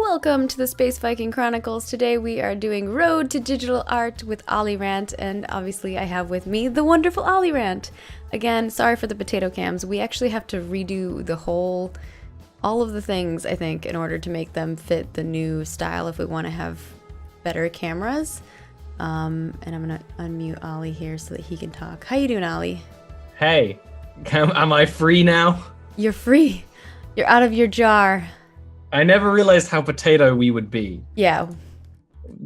Welcome to the Space Viking Chronicles. Today we are doing Road to Digital Art with Olirant, and obviously I have with me the wonderful Olirant. Again, sorry for the potato cams. We actually have to redo all of the things, I think, in order to make them fit the new style if we want to have better cameras. And I'm gonna unmute Ollie here so that he can talk. How you doing, Ollie? Hey, am I free now? You're free. You're out of your jar. I never realized how potato we would be. Yeah.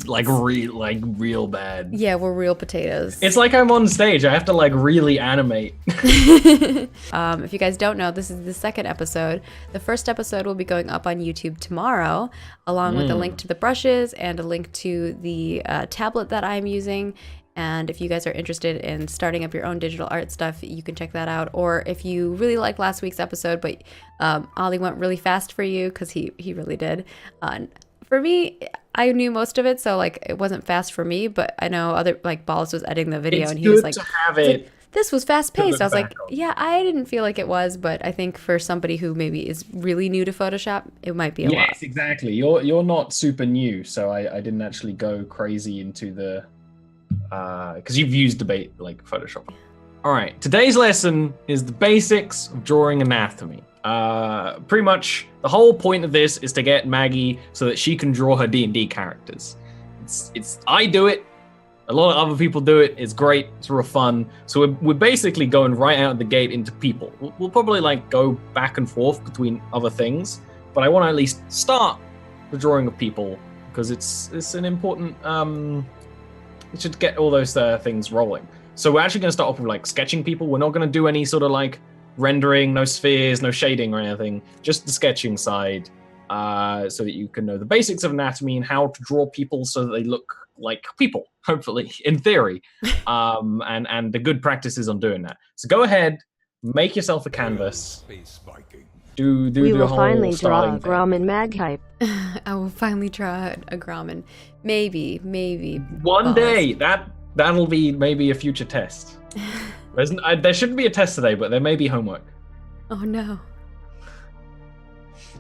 Like real bad. Yeah, we're real potatoes. It's like I'm on stage. I have to like really animate. If you guys don't know, this is the second episode. The first episode will be going up on YouTube tomorrow, along with a link to the brushes and a link to the tablet that I'm using. And if you guys are interested in starting up your own digital art stuff, you can check that out. Or if you really liked last week's episode, but Ollie went really fast for you, because he really did. For me, I knew most of it, so like it wasn't fast for me. But I know other, like Ballas was editing the video, and he was like, "This was fast paced." I was like, "Yeah, I didn't feel like it was," but I think for somebody who maybe is really new to Photoshop, it might be a lot. Yes, exactly. You're not super new, so I didn't actually go crazy into the. Because you've used debate like Photoshop. All right, today's lesson is the basics of drawing anatomy. Pretty much the whole point of this is to get Maggie so that she can draw her D&D characters. I do it. A lot of other people do it. It's great. It's real fun. So we're basically going right out of the gate into people. We'll probably like go back and forth between other things, but I want to at least start the drawing of people because it's an important. We should get all those things rolling. So we're actually going to start off with like sketching people. We're not going to do any sort of like rendering, no spheres, no shading or anything, just the sketching side, so that you can know the basics of anatomy and how to draw people so that they look like people, hopefully, in theory, and the good practices on doing that. So go ahead, make yourself a canvas. Do we will whole finally draw a thing. Grommen Maghype. I will finally draw a Grommen. Maybe. One day, that'll be maybe a future test. There shouldn't be a test today, but there may be homework. Oh no.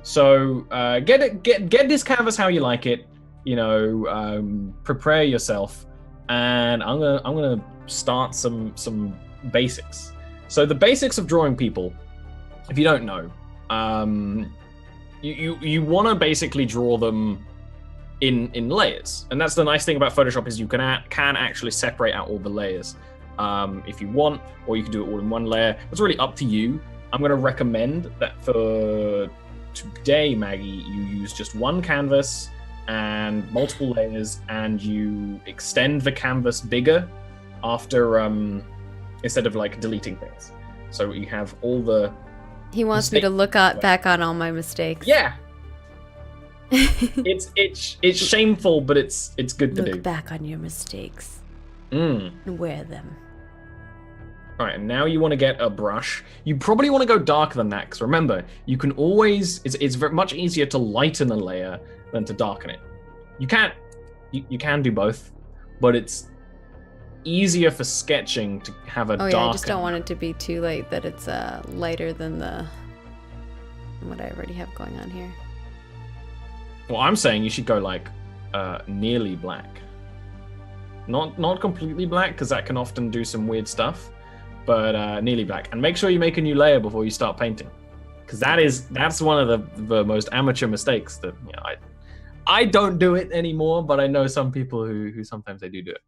So get this canvas how you like it. You know, prepare yourself, and I'm gonna start some basics. So the basics of drawing people, if you don't know, you want to basically draw them in layers, and that's the nice thing about Photoshop is you can actually separate out all the layers if you want, or you can do it all in one layer. It's really up to you. I'm going to recommend that for today, Maggie, you use just one canvas and multiple layers, and you extend the canvas bigger after instead of like deleting things. So you have all the. He wants me to look back on all my mistakes. Yeah. It's shameful, but it's good to do. Look back on your mistakes. And wear them. All right, and now you want to get a brush. You probably want to go darker than that, because remember, you can always. It's very much easier to lighten a layer than to darken it. You can do both, but it's easier for sketching to have a darker. I just don't want it to be too light that it's lighter than what I already have going on here. Well, I'm saying you should go like nearly black. Not completely black, because that can often do some weird stuff, but nearly black. And make sure you make a new layer before you start painting, because that's one of the most amateur mistakes that I don't do it anymore, but I know some people who sometimes they do it.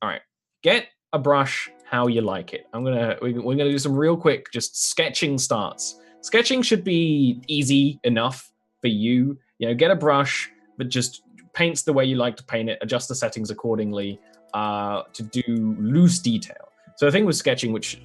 All right, get a brush how you like it. We're gonna do some real quick just sketching starts. Sketching should be easy enough for you. Get a brush that just paints the way you like to paint it. Adjust the settings accordingly to do loose detail. So the thing with sketching, which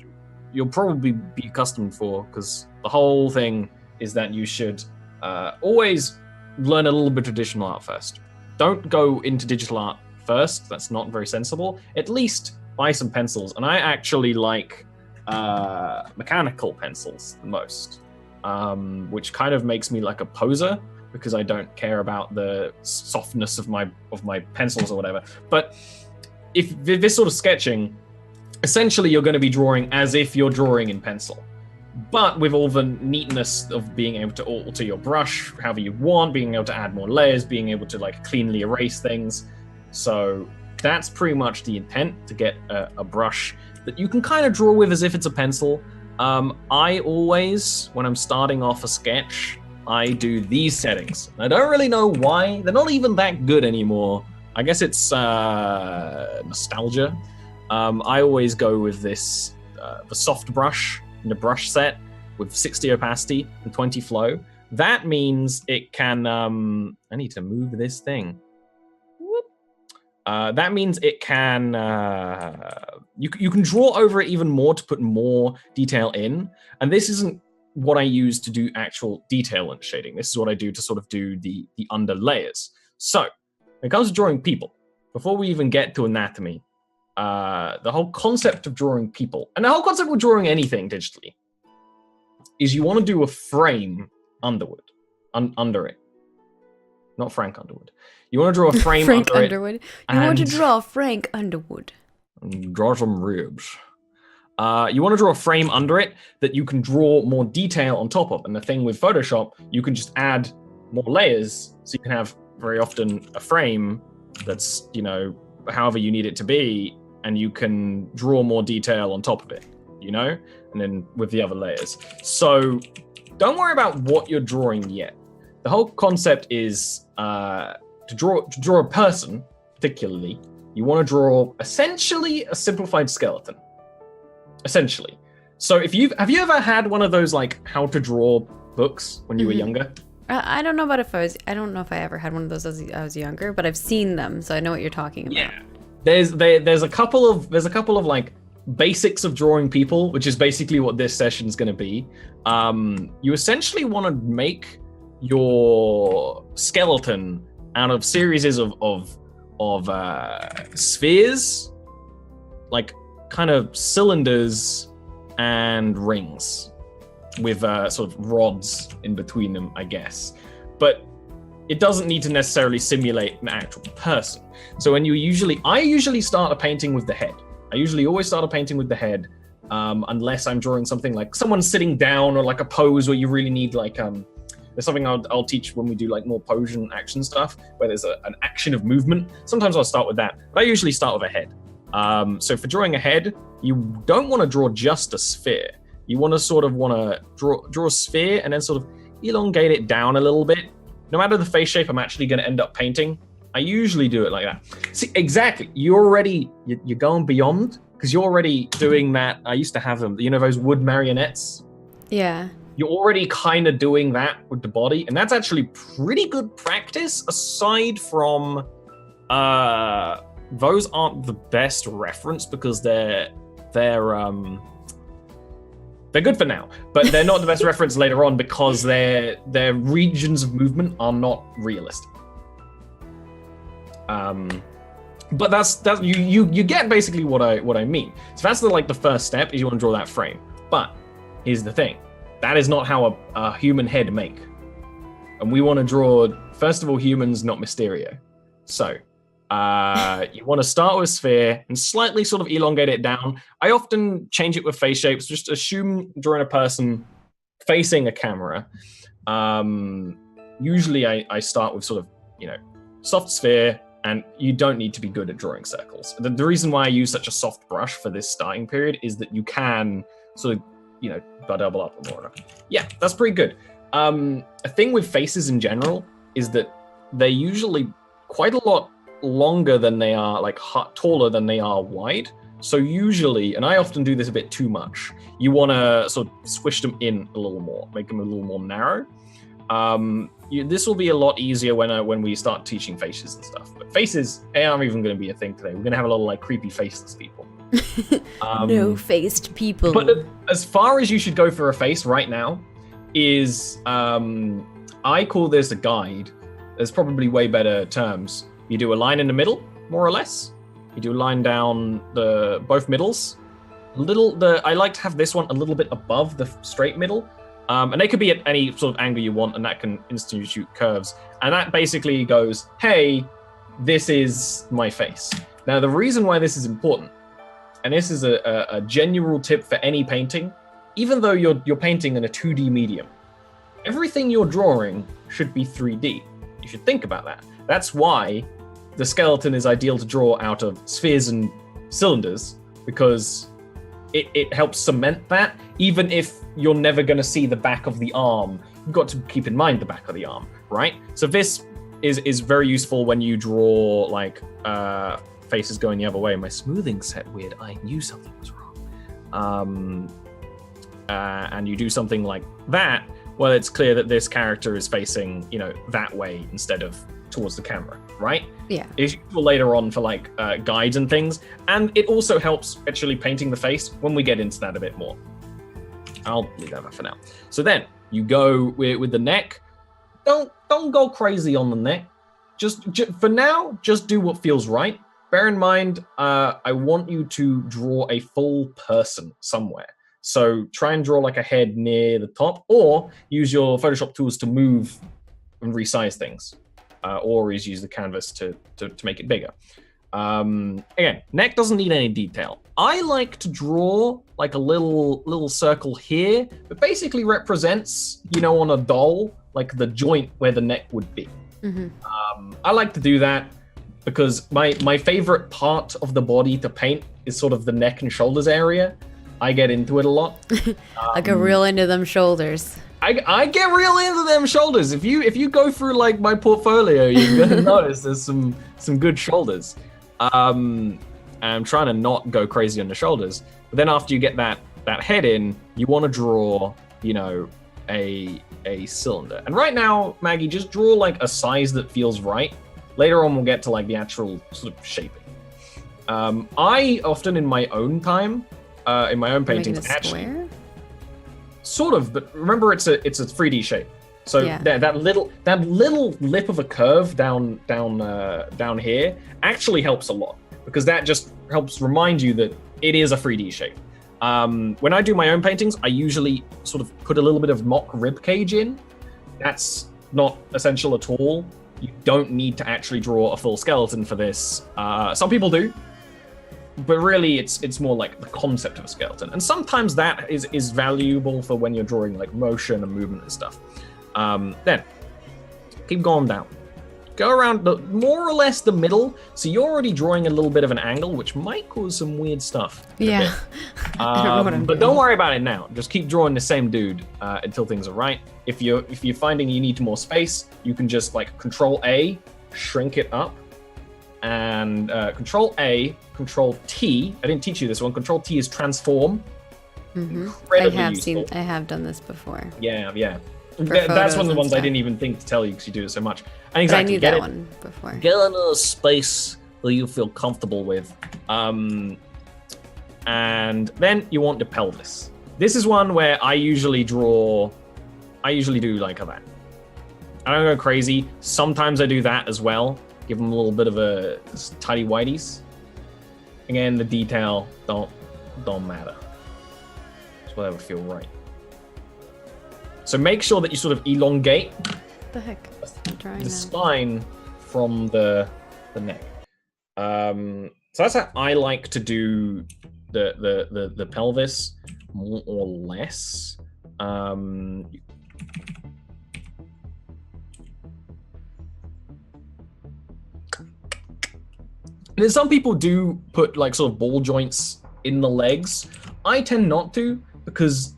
you'll probably be accustomed for, because the whole thing is that you should always learn a little bit of traditional art first. Don't go into digital art first. That's not very sensible. At least buy some pencils. And I actually like mechanical pencils the most, which kind of makes me like a poser, because I don't care about the softness of my pencils or whatever. But if this sort of sketching, essentially you're going to be drawing as if you're drawing in pencil. but with all the neatness of being able to alter your brush however you want, being able to add more layers, being able to like cleanly erase things. So that's pretty much the intent, to get a brush that you can kind of draw with as if it's a pencil. I always, when I'm starting off a sketch, I do these settings. I don't really know why. They're not even that good anymore. I guess it's nostalgia. I always go with this, the soft brush in the brush set with 60 opacity and 20 flow. That means it can, I need to move this thing. That means it can, you can draw over it even more to put more detail in. And this isn't what I use to do actual detail and shading. This is what I do to sort of do the under layers. So when it comes to drawing people, before we even get to anatomy, the whole concept of drawing people, and the whole concept of drawing anything digitally, is you want to do a frame under it. Not Frank Underwood. You want to draw a frame Frank under Underwood. it. You want to draw Frank Underwood. Draw some ribs. You want to draw a frame under it that you can draw more detail on top of. And the thing with Photoshop, you can just add more layers, so you can have very often a frame that's, you know, however you need it to be, and you can draw more detail on top of it, you know? And then with the other layers. So don't worry about what you're drawing yet. The whole concept is to draw a person, particularly, you want to draw essentially a simplified skeleton. Essentially. So have you ever had one of those like how to draw books when you were younger? I don't know about I don't know if I ever had one of those as I was younger, but I've seen them, so I know what you're talking about. Yeah. There's a couple of like basics of drawing people, which is basically what this session's going to be. You essentially want to make your skeleton out of series of spheres, like kind of cylinders and rings with sort of rods in between them, I guess. But it doesn't need to necessarily simulate an actual person. So when I usually start a painting with the head. I usually always start a painting with the head, unless I'm drawing something like someone sitting down, or like a pose where you really need like there's something I'll teach when we do like more pose and action stuff, where there's an action of movement. Sometimes I'll start with that, but I usually start with a head. So for drawing a head, you don't want to draw just a sphere. You want to draw a sphere and then sort of elongate it down a little bit. No matter the face shape I'm actually going to end up painting, I usually do it like that. See, exactly. You're going beyond, because you're already doing that. I used to have them, you know, those wood marionettes? Yeah. You're already kind of doing that with the body, and that's actually pretty good practice, aside from those aren't the best reference because they're good for now, but they're not the best reference later on because their regions of movement are not realistic. But that's you get basically what I mean. So that's the first step, is you want to draw that frame. But here's the thing. That is not how a human head make. And we want to draw, first of all, humans, not Mysterio. So you want to start with a sphere and slightly sort of elongate it down. I often change it with face shapes. Just assume drawing a person facing a camera. Usually I start with sort of, soft sphere, and you don't need to be good at drawing circles. The reason why I use such a soft brush for this starting period is that you can sort of, double up more. Yeah, that's pretty good. A thing with faces in general is that they're usually quite a lot longer than they are, taller than they are wide. So usually, and I often do this a bit too much, you want to sort of squish them in a little more, make them a little more narrow. This will be a lot easier when we start teaching faces and stuff. But faces aren't even going to be a thing today. We're going to have a lot of creepy faceless people. No-faced people. But as far as you should go for a face right now is, I call this a guide. There's probably way better terms. You do a line in the middle, more or less. You do a line down both middles. I like to have this one a little bit above the straight middle. And they could be at any sort of angle you want, and that can institute curves. And that basically goes, hey, this is my face. Now, the reason why this is important, and this is a general tip for any painting, even though you're painting in a 2D medium, everything you're drawing should be 3D. You should think about that. That's why the skeleton is ideal to draw out of spheres and cylinders, because it helps cement that. Even if you're never going to see the back of the arm, you've got to keep in mind the back of the arm, right? So this is very useful when you draw like faces going the other way. My smoothing set weird. I knew something was wrong. And you do something like that, well, it's clear that this character is facing, that way instead of towards the camera, right? Yeah. It's useful later on for like guides and things, and it also helps actually painting the face when we get into that a bit more. I'll leave that for now. So then you go with the neck. Don't go crazy on the neck. Just for now, just do what feels right. Bear in mind, I want you to draw a full person somewhere. So try and draw like a head near the top, or use your Photoshop tools to move and resize things, or use the canvas to make it bigger. Again, neck doesn't need any detail. I like to draw like a little circle here that basically represents, on a doll, like the joint where the neck would be. Mm-hmm. I like to do that because my favorite part of the body to paint is sort of the neck and shoulders area. I get into it a lot. I get real into them shoulders. I get real into them shoulders. If you go through like my portfolio, you're gonna notice there's some good shoulders. I'm trying to not go crazy on the shoulders. But then after you get that head in, you want to draw, a cylinder. And right now, Maggie, just draw like a size that feels right. Later on, we'll get to like the actual sort of shaping. I often in my own time. In my own paintings, actually, sort of. But remember, it's a 3D shape. So yeah. that little lip of a curve down here actually helps a lot, because that just helps remind you that it is a 3D shape. When I do my own paintings, I usually sort of put a little bit of mock rib cage in. That's not essential at all. You don't need to actually draw a full skeleton for this. Some people do. But really, it's more like the concept of a skeleton. And sometimes that is valuable for when you're drawing like motion and movement and stuff. Then, keep going down. Go around more or less the middle. So you're already drawing a little bit of an angle, which might cause some weird stuff. Yeah. I don't know what I'm but doing. Don't worry about it now. Just keep drawing the same dude until things are right. If you're finding you need more space, you can just like Control A, shrink it up. And Control A, Control T. I didn't teach you this one. Control T is transform. Mm-hmm. Incredibly I have done this before. Yeah. That's one of the ones I didn't even think to tell you because you do it so much. And exactly, but I knew that one before. Get in a space that you feel comfortable with. And then you want the pelvis. This is one where I usually do like that. I don't go crazy. Sometimes I do that as well. Give them a little bit of a tidy whities. Again, the detail don't matter. It's whatever feel right. So make sure that you sort of elongate the heck? The spine from the neck. So that's how I like to do the pelvis, more or less. And then some people do put like sort of ball joints in the legs. I tend not to, because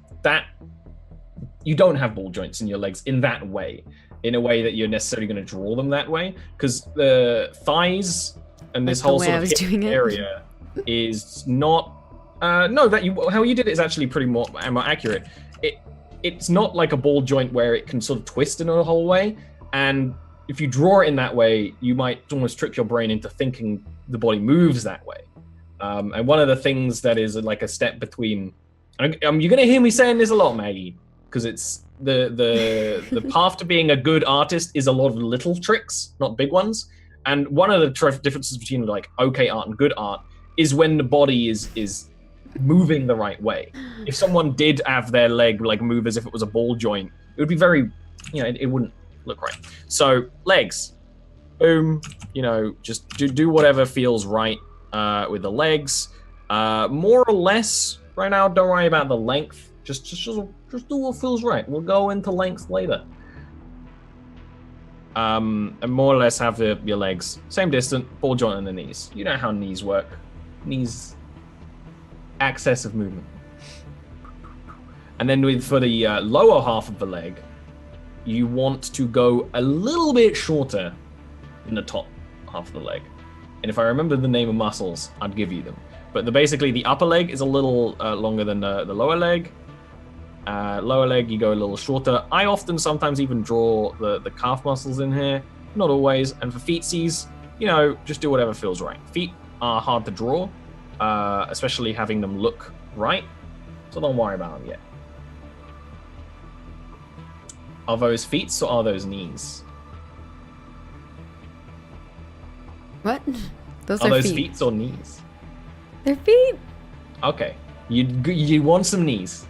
you don't have ball joints in your legs in that way, in a way that you're necessarily going to draw them that way, because the thighs and this whole sort of hip area is not. How you did it is actually pretty more accurate. It's not like a ball joint where it can sort of twist in a whole way, and if you draw it in that way, you might almost trick your brain into thinking the body moves that way. And one of the things that is like a step between, you're going to hear me saying this a lot, Maggie, because it's the path to being a good artist is a lot of little tricks, not big ones. And one of the differences between like okay art and good art is when the body is moving the right way. If someone did have their leg like move as if it was a ball joint, it would be very, it wouldn't look right. So legs, boom, just do whatever feels right with the legs. More or less right now, don't worry about the length. Just do what feels right. We'll go into lengths later. And more or less have your legs same distance, ball joint on the knees. You know how knees work. Knees, access of movement. And then for the lower half of the leg, you want to go a little bit shorter than the top half of the leg. And if I remember the name of muscles, I'd give you them. But basically, the upper leg is a little longer than the lower leg. Lower leg, you go a little shorter. I often sometimes even draw the calf muscles in here. Not always. And for feetsies, just do whatever feels right. Feet are hard to draw, especially having them look right. So don't worry about them yet. Are those feet or are those knees? What? Are those feet or knees? They're feet. Okay. You want some knees?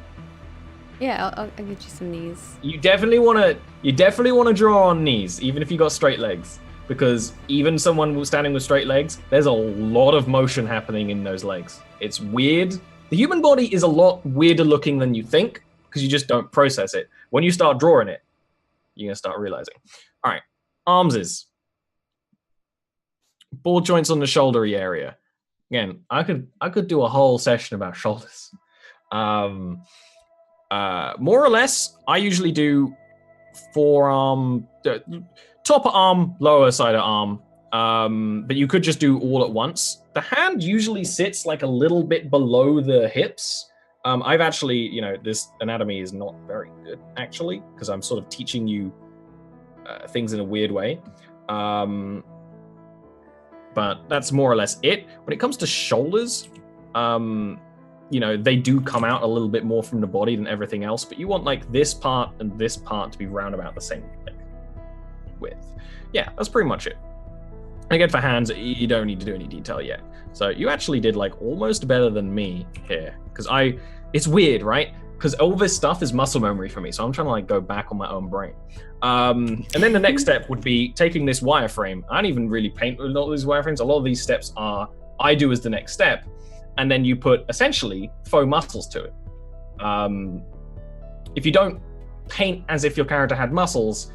Yeah, I'll get you some knees. You definitely want to draw on knees, even if you got straight legs, because even someone who's standing with straight legs, there's a lot of motion happening in those legs. It's weird. The human body is a lot weirder looking than you think, because you just don't process it. When you start drawing it, you're gonna start realizing. All right, arms is ball joints on the shouldery area. Again, I could do a whole session about shoulders. More or less, I usually do forearm, top of arm, lower side of arm. But you could just do all at once. The hand usually sits like a little bit below the hips. I've actually, this anatomy is not very good, actually, because I'm sort of teaching you things in a weird way. But that's more or less it. When it comes to shoulders, they do come out a little bit more from the body than everything else, but you want like this part and this part to be round about the same width. Yeah, that's pretty much it. And again, for hands, you don't need to do any detail yet. So you actually did like almost better than me here, because it's weird, right? Because all this stuff is muscle memory for me, so I'm trying to like go back on my own brain. And then the next step would be taking this wireframe. I don't even really paint with all these wireframes. A lot of these steps I do as the next step, and then you put essentially faux muscles to it. If you don't paint as if your character had muscles,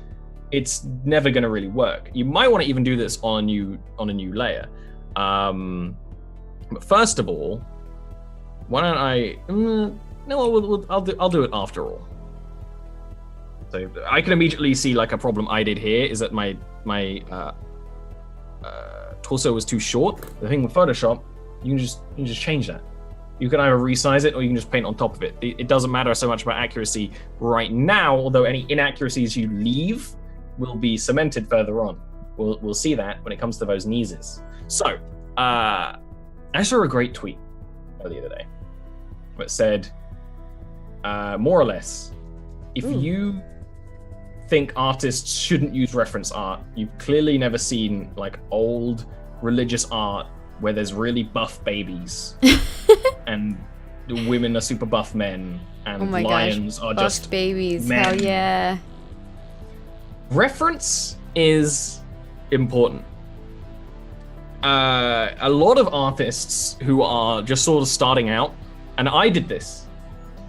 it's never going to really work. You might want to even do this on a new layer. But first of all, why don't I? No, I'll do it after all. So I can immediately see like a problem I did here is that my torso was too short. The thing with Photoshop, you can just change that. You can either resize it or you can just paint on top of it. It doesn't matter so much about accuracy right now, although any inaccuracies you leave will be cemented further on. We'll see that when it comes to those kneeses. So I saw a great tweet earlier today that said, more or less, if you think artists shouldn't use reference art, you've clearly never seen like old religious art where there's really buff babies and the women are super buff men and lions are buff just babies. men. Hell yeah. Reference is important. A lot of artists who are just sort of starting out, and I did this,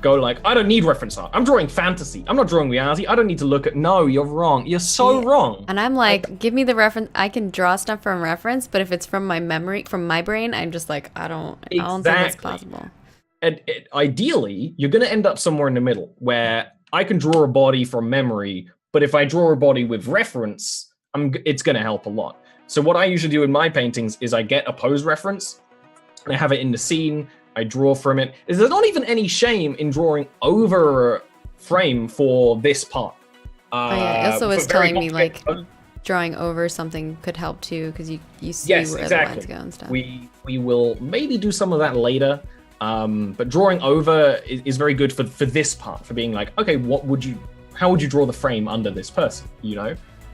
go like, I don't need reference art. I'm drawing fantasy. I'm not drawing reality. I don't need to look at, no, you're wrong. You're so wrong. And I'm like, give me the reference. I can draw stuff from reference, but if it's from my memory, from my brain, I'm just like, I don't think that's possible. And ideally, you're going to end up somewhere in the middle where I can draw a body from memory, but if I draw a body with reference, it's going to help a lot. So what I usually do in my paintings is I get a pose reference, and I have it in the scene, I draw from it. There's not even any shame in drawing over frame for this part. Also was telling me like drawing over something could help too, because you see where the lines go and stuff. We will maybe do some of that later, but drawing over is very good for this part, for being like, okay, how would you draw the frame under this person,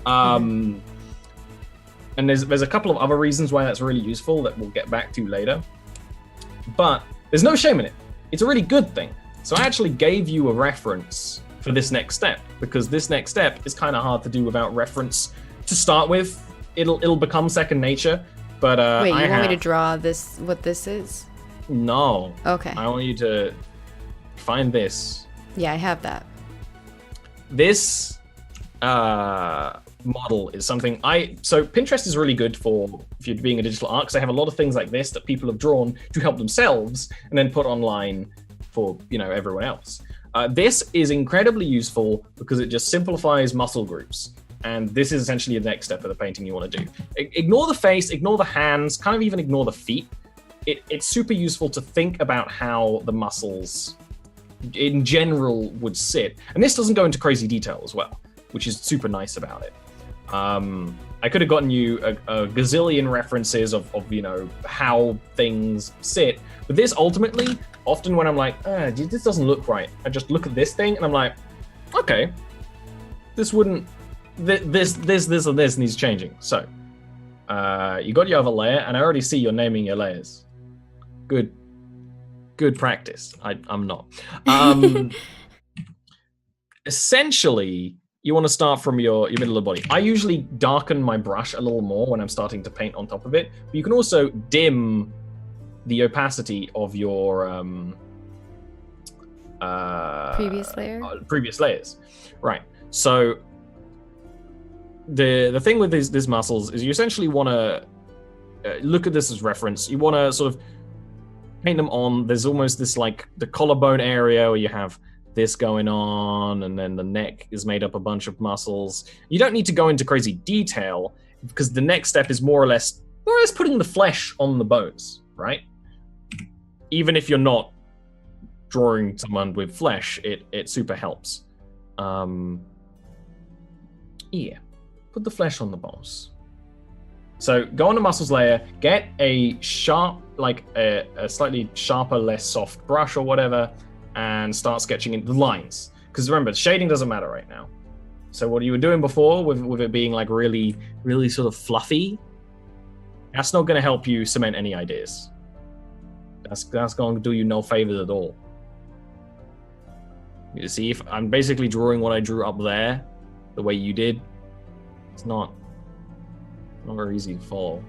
And there's a couple of other reasons why that's really useful that we'll get back to later. But there's no shame in it. It's a really good thing. So I actually gave you a reference for this next step, because this next step is kind of hard to do without reference to start with. It'll become second nature. But wait, you want me to draw this? What this is? No. Okay. I want you to find this Yeah, I have that. This model is something so Pinterest is really good for if you're being a digital art, because they have a lot of things like this that people have drawn to help themselves and then put online for everyone else. This is incredibly useful because it just simplifies muscle groups, and this is essentially the next step of the painting you want to do. Ignore the face, ignore the hands, kind of even ignore the feet. It's super useful to think about how the muscles in general would sit, and this doesn't go into crazy detail as well, which is super nice about it. I could have gotten you a gazillion references of how things sit, but this ultimately, often when I'm like, this doesn't look right, I just look at this thing and I'm like, okay, this wouldn't, this and this needs changing. So you got your other layer, and I already see you're naming your layers. Good practice. I'm not. Essentially, you want to start from your middle of the body. I usually darken my brush a little more when I'm starting to paint on top of it, but you can also dim the opacity of your previous layers. Right. So the thing with these muscles is you essentially want to look at this as reference. You want to sort of paint them on. There's almost this like the collarbone area where you have this going on, and then the neck is made up a bunch of muscles. You don't need to go into crazy detail because the next step is more or less putting the flesh on the bones, right? Even if you're not drawing someone with flesh, it super helps. Yeah, put the flesh on the bones. So go on the muscles layer, get a sharp, like a slightly sharper, less soft brush or whatever, and start sketching in the lines. Because remember, shading doesn't matter right now. So what you were doing before with it being like really, really sort of fluffy, that's not going to help you cement any ideas. That's going to do you no favors at all. You see, if I'm basically drawing what I drew up there, the way you did, it's not very easy to follow.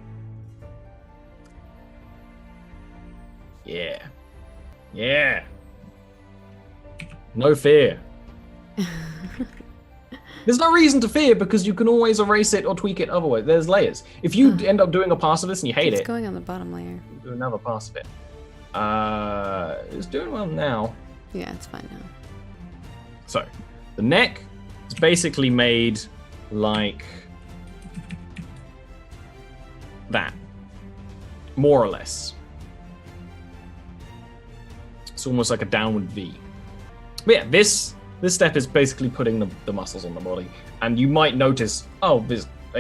Yeah. No fear. There's no reason to fear because you can always erase it or tweak it otherwise. There's layers. If you end up doing a pass of this and you hate it's going on the bottom layer. Do another pass of it. It's doing well now. Yeah, it's fine now. So, the neck is basically made like that, more or less. It's almost like a downward V. But yeah, this step is basically putting the muscles on the body, and you might notice, I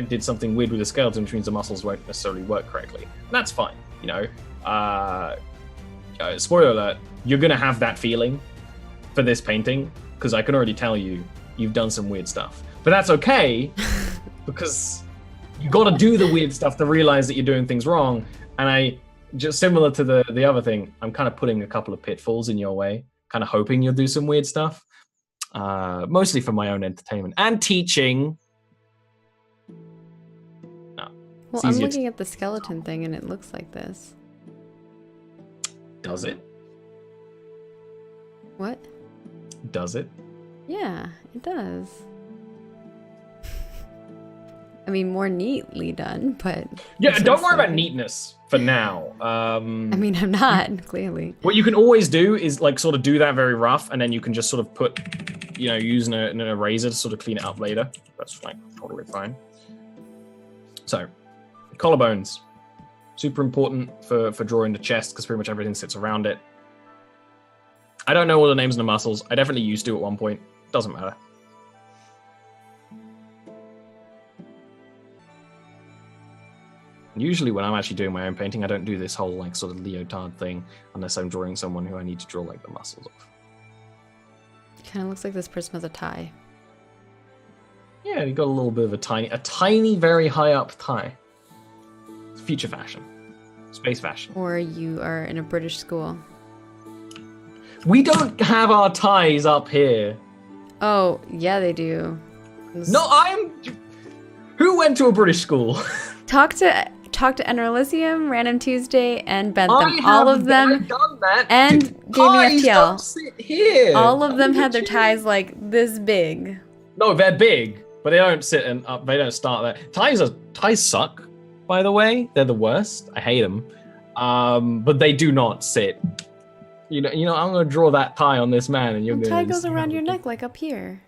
did something weird with the skeleton, which means the muscles won't necessarily work correctly. And that's fine, spoiler alert, you're gonna have that feeling for this painting, because I can already tell you've done some weird stuff. But that's okay, because you gotta do the weird stuff to realize that you're doing things wrong. And just similar to the other thing, I'm kind of putting a couple of pitfalls in your way, kind of hoping you'll do some weird stuff. Mostly for my own entertainment and teaching. No, well, I'm looking at the skeleton thing and it looks like this. Does it? What? Does it? Yeah, it does. I mean, more neatly done, but... Yeah, don't worry about neatness for now. I mean, I'm not, clearly. What you can always do is like sort of do that very rough, and then you can just sort of put, using an eraser to sort of clean it up later. That's like totally fine. So, collarbones. Super important for drawing the chest, because pretty much everything sits around it. I don't know all the names of the muscles. I definitely used to at one point. Doesn't matter. Usually when I'm actually doing my own painting, I don't do this whole like sort of leotard thing unless I'm drawing someone who I need to draw like the muscles of. Kind of looks like this person has a tie. Yeah, you got a little bit of a tiny, very high up tie. Future fashion. Space fashion. Or you are in a British school. We don't have our ties up here. Oh, yeah, they do. No, who went to a British school? Talk talked to Enerlysium, Random Tuesday, and bent them. I All of haven't them. done that. And gave me Ties FTL. don't sit here. All of them had their you. ties like this big. No, they're big, but they don't sit and up. They don't start there. Ties suck. By the way, they're the worst. I hate them. But they do not sit. You know. I'm gonna draw that tie on this man, and you're The gonna. tie goes around your neck, like up here.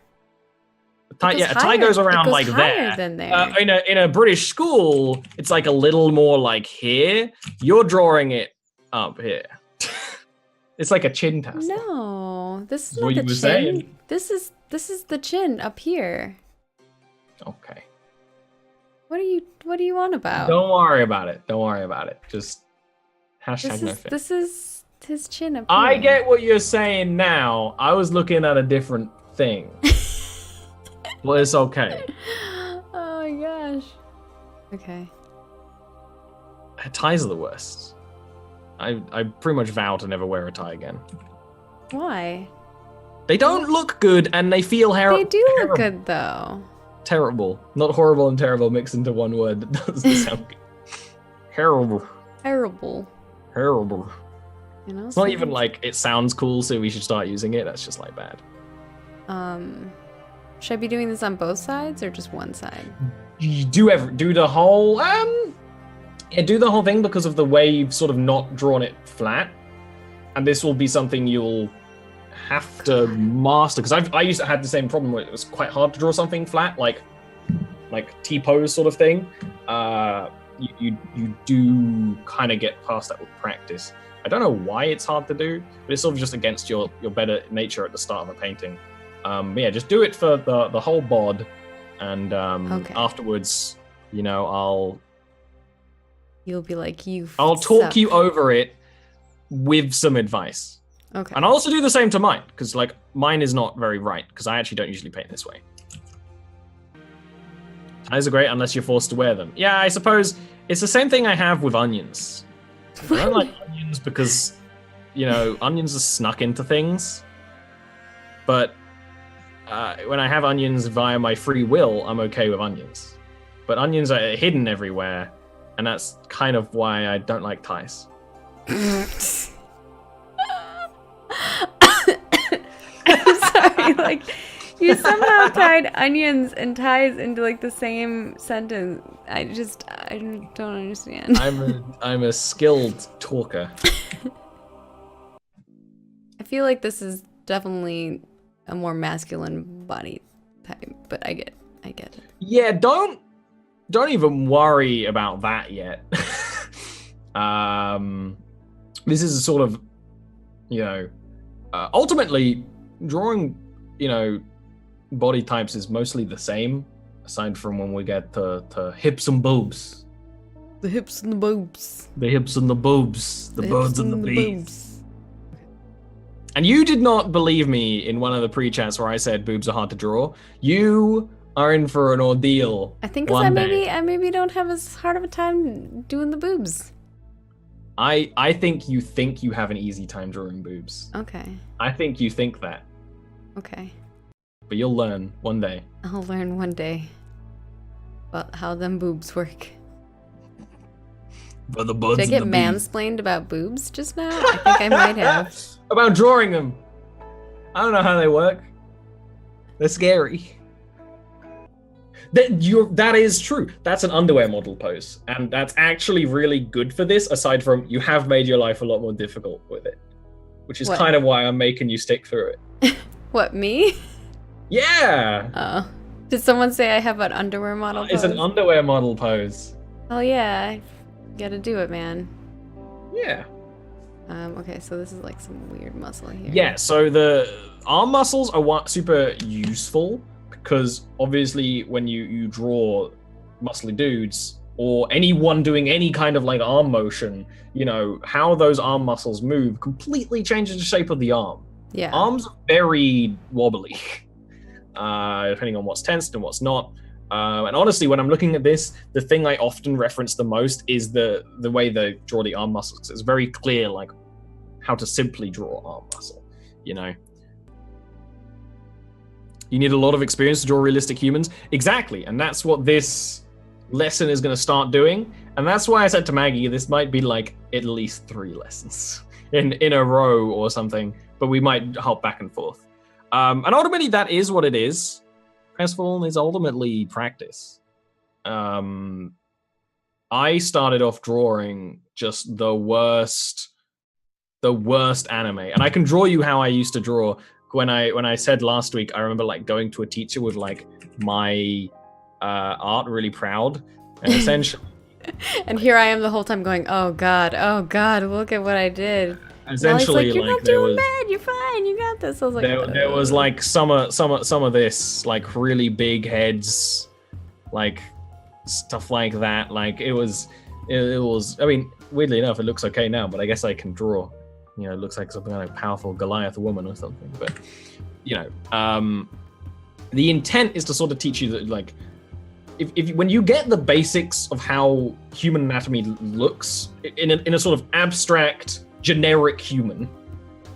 A tie goes around like higher there. than there. In a British school, it's like a little more like here. You're drawing it up here. It's like a chin tassel. No, this is What not you the were chin. saying. This is the chin up here. Okay. What do you want about? Don't worry about it. Don't worry about it. Just hashtag no fit. This is his chin up here. I get what you're saying now. I was looking at a different thing. Well, it's okay. Oh my gosh. Okay. Ties are the worst. I pretty much vow to never wear a tie again. Why? They don't look good and they feel They do terrible. look good though. Terrible. Not horrible and terrible mixed into one word. That doesn't sound good. Terrible. Terrible. Terrible. You know. It's not even like it sounds cool, so we should start using it. That's just like bad. Should I be doing this on both sides or just one side? You do the whole do the whole thing because of the way you've sort of not drawn it flat, and this will be something you'll have to master. Because I used to have the same problem where it was quite hard to draw something flat, like T-pose sort of thing. You do kind of get past that with practice. I don't know why it's hard to do, but it's sort of just against your better nature at the start of a painting. Yeah, just do it for the whole bod, and Okay. afterwards, You'll be like, I'll talk you over it with some advice. Okay. And I'll also do the same to mine, because like mine is not very right, because I actually don't usually paint this way. Ties are great unless you're forced to wear them. Yeah, I suppose it's the same thing I have with onions. I don't like onions because, onions are snuck into things. But when I have onions via my free will, I'm okay with onions. But onions are hidden everywhere, and that's kind of why I don't like ties. I'm sorry, like you somehow tied onions and ties into like the same sentence. I don't understand. I'm a skilled talker. I feel like this is definitely a more masculine body type, but I get it. Yeah, don't even worry about that yet. This is a sort of, ultimately drawing, body types is mostly the same, aside from when we get to hips and boobs. The hips and the boobs. The hips and the boobs. The birds and the bees. boobs. And you did not believe me in one of the pre-chats where I said boobs are hard to draw. You are in for an ordeal. I think because I maybe don't have as hard of a time doing the boobs. I think you have an easy time drawing boobs. Okay. I think you think that. Okay. But you'll learn one day. I'll learn one day about how them boobs work. For the buds Did I get and the bees. mansplained about boobs just now? I think I might have. About drawing them. I don't know how they work. They're scary. That is true. That's an underwear model pose. And that's actually really good for this, aside from you have made your life a lot more difficult with it. Which is kind of why I'm making you stick through it. What, me? Yeah! Oh. Did someone say I have an underwear model pose? It's an underwear model pose. Oh yeah, I gotta do it, man. Yeah. Okay, so this is like some weird muscle here. Yeah, so the arm muscles are super useful because obviously when you draw muscly dudes or anyone doing any kind of like arm motion, how those arm muscles move completely changes the shape of the arm. Yeah. Arms are very wobbly, depending on what's tensed and what's not. And honestly, when I'm looking at this, the thing I often reference the most is the way they draw the arm muscles. 'Cause it's very clear, like, how to simply draw arm muscle, You need a lot of experience to draw realistic humans. Exactly, and that's what this lesson is going to start doing. And that's why I said to Maggie, this might be like at least 3 lessons in a row or something, but we might hop back and forth. And ultimately, that is what it is. Crestfallen is ultimately practice. I started off drawing just the worst anime, and I can draw you how I used to draw. When I said last week, I remember like going to a teacher with like my art really proud, and essentially. And here I am the whole time going, oh god, look at what I did. Essentially, like, you're not doing bad, you're fine, you got this. I was like, there was like some of this, like really big heads, like stuff like that. Like it was. I mean, weirdly enough, it looks okay now, but I guess I can draw. You know, it looks like something like a powerful Goliath woman or something. But you know, the intent is to sort of teach you that, like, if when you get the basics of how human anatomy looks in a sort of abstract, generic human,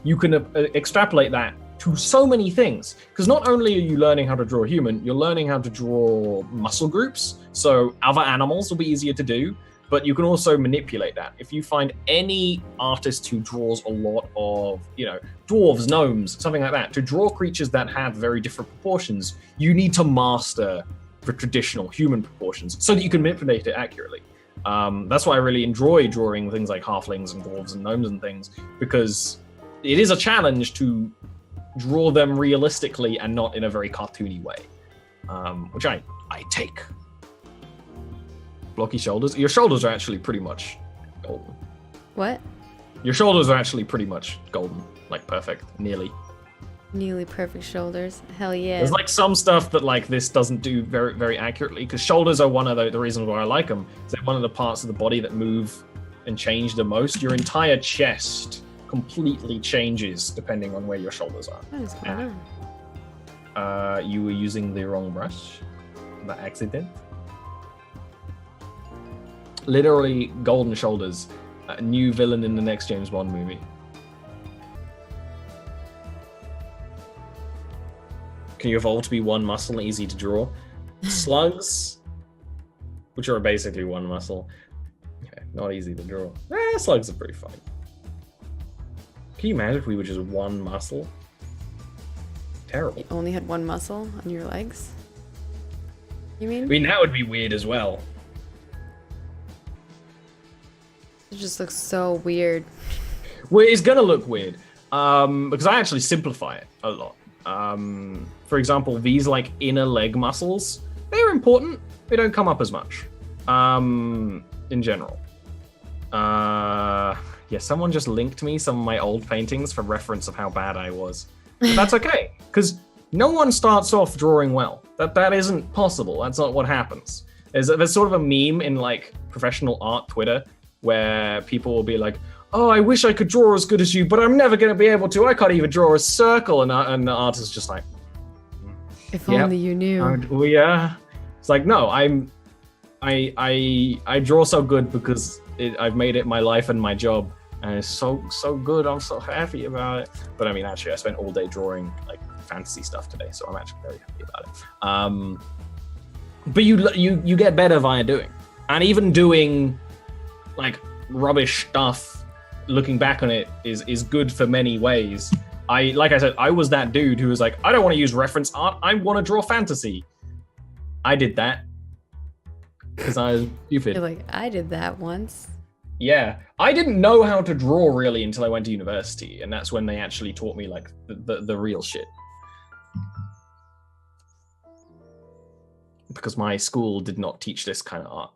you can extrapolate that to so many things. Because not only are you learning how to draw a human, you're learning how to draw muscle groups. So other animals will be easier to do, but you can also manipulate that. If you find any artist who draws a lot of, you know, dwarves, gnomes, something like that, to draw creatures that have very different proportions, you need to master the traditional human proportions so that you can manipulate it accurately. That's why I really enjoy drawing things like halflings and dwarves and gnomes and things, because it is a challenge to draw them realistically and not in a very cartoony way, which I take. Blocky shoulders. Your shoulders are actually pretty much golden. What? Your shoulders are actually pretty much golden, like perfect, nearly. Nearly perfect shoulders. Hell yeah. There's like some stuff that like this doesn't do very, very accurately, because shoulders are one of the reasons why I like them. They're one of the parts of the body that move and change the most. Your entire chest completely changes depending on where your shoulders are. What is going on? You were using the wrong brush. By accident. Literally, golden shoulders. A new villain in the next James Bond movie. Can you evolve to be one muscle and easy to draw? Slugs, which are basically one muscle. Okay, not easy to draw. Slugs are pretty fun. Can you imagine if we were just one muscle? Terrible. You only had one muscle on your legs? You mean? I mean, that would be weird as well. It just looks so weird. Well, it's gonna look weird. Because I actually simplify it a lot. For example, these like inner leg muscles, they're important. They don't come up as much. In general. Yeah, someone just linked me some of my old paintings for reference of how bad I was. But that's okay, because no one starts off drawing well. That isn't possible. That's not what happens. There's sort of a meme in like professional art Twitter where people will be like, oh, I wish I could draw as good as you, but I'm never going to be able to. I can't even draw a circle. And the artist is just like, if only you knew. Yeah. It's like, no, I draw so good because I've made it my life and my job, and it's so good. I'm so happy about it. But I mean, actually, I spent all day drawing like fantasy stuff today, so I'm actually very happy about it. But you get better via doing, and even doing like rubbish stuff. Looking back on it is good for many ways. Like I said, I was that dude who was like, I don't want to use reference art. I want to draw fantasy. I did that because I was stupid. You're like, I did that once. Yeah, I didn't know how to draw really until I went to university, and that's when they actually taught me like the real shit. Because my school did not teach this kind of art,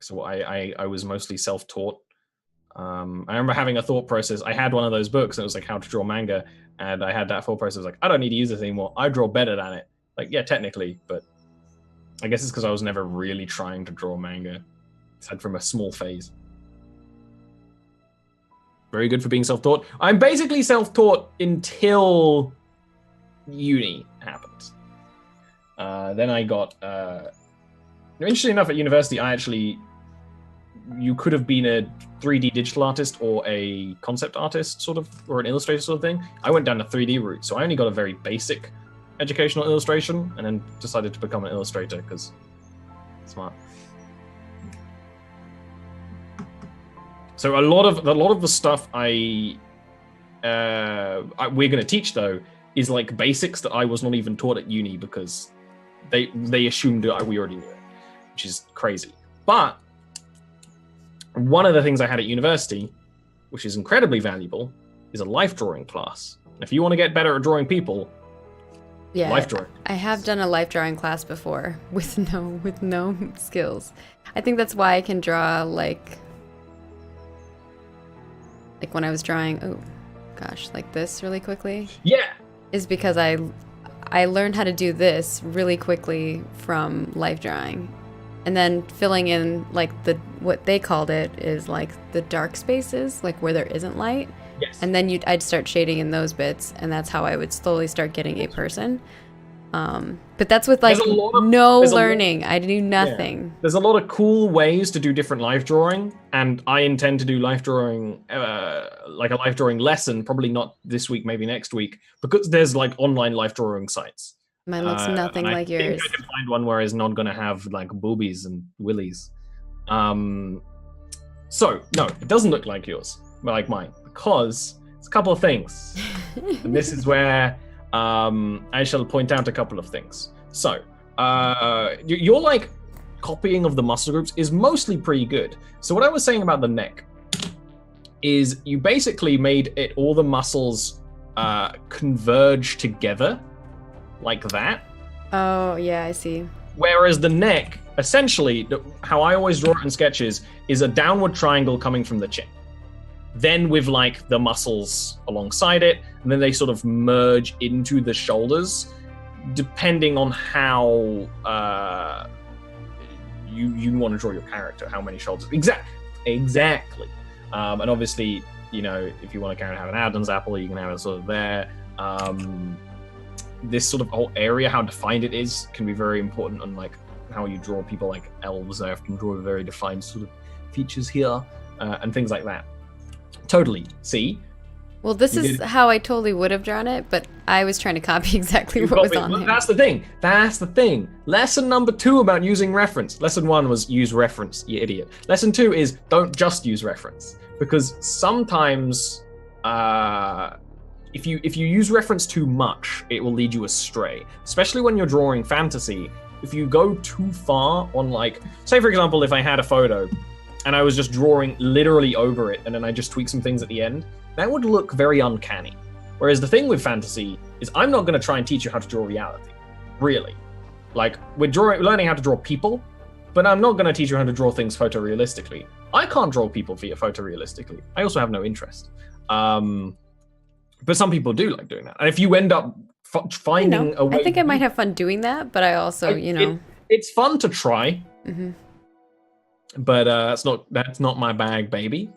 so I was mostly self-taught. I remember having a thought process. I had one of those books, and it was like how to draw manga, and I had that thought process like, I don't need to use this anymore. I draw better than it. Like, yeah, technically, but I guess it's because I was never really trying to draw manga. Aside from a small phase. Very good for being self-taught. I'm basically self-taught until uni happened. Then I got... interestingly enough, at university, you could have been a 3D digital artist or a concept artist, sort of, or an illustrator sort of thing. I went down the 3D route, so I only got a very basic educational illustration, and then decided to become an illustrator because Smart. So a lot of the stuff we're going to teach though is like basics that I was not even taught at uni because they assumed that we already knew it, which is crazy. But one of the things I had at university, which is incredibly valuable, is a life drawing class. If you want to get better at drawing people, life drawing. I have done a life drawing class before with no skills. I think that's why I can draw like when I was drawing, like this really quickly. Yeah. Is because I learned how to do this really quickly from life drawing. And then filling in like what they called it is like the dark spaces, like where there isn't light. Yes. And then I'd start shading in those bits, and that's how I would slowly start getting a person. But that's with like no learning. I do nothing. Yeah. There's a lot of cool ways to do different life drawing, and I intend to do life drawing, like a life drawing lesson, probably not this week, maybe next week, because there's like online life drawing sites. Mine looks nothing like yours. I think I can find one where it's not going to have like boobies and willies. So no, it doesn't look like yours, but like mine, because it's a couple of things, and this is where I shall point out a couple of things. So your like copying of the muscle groups is mostly pretty good. So what I was saying about the neck is you basically made it all the muscles converge together like that. Oh yeah, I see. Whereas the neck, essentially, how I always draw it in sketches is a downward triangle coming from the chin. Then with like the muscles alongside it, and then they sort of merge into the shoulders, depending on how you want to draw your character, how many shoulders. Exactly. And obviously, you know, if you want to kind of have an Adam's apple, you can have it sort of there. This sort of whole area, how defined it is, can be very important on like how you draw people like elves. I often draw very defined sort of features here and things like that. Totally. See? Well, this is how I totally would have drawn it, but I was trying to copy exactly what was on there. That's the thing. Lesson number 2 about using reference. Lesson 1 was use reference, you idiot. Lesson 2 is don't just use reference, because sometimes if you use reference too much, it will lead you astray. Especially when you're drawing fantasy. If you go too far on, like, say for example, if I had a photo and I was just drawing literally over it and then I just tweak some things at the end, that would look very uncanny. Whereas the thing with fantasy is I'm not going to try and teach you how to draw reality, really. Like, we're learning how to draw people, but I'm not going to teach you how to draw things photorealistically. I can't draw people photorealistically. I also have no interest. But some people do like doing that. And if you end up finding a way... I think I might have fun doing that, but I also, it's fun to try. Mm-hmm. But that's not my bag, baby.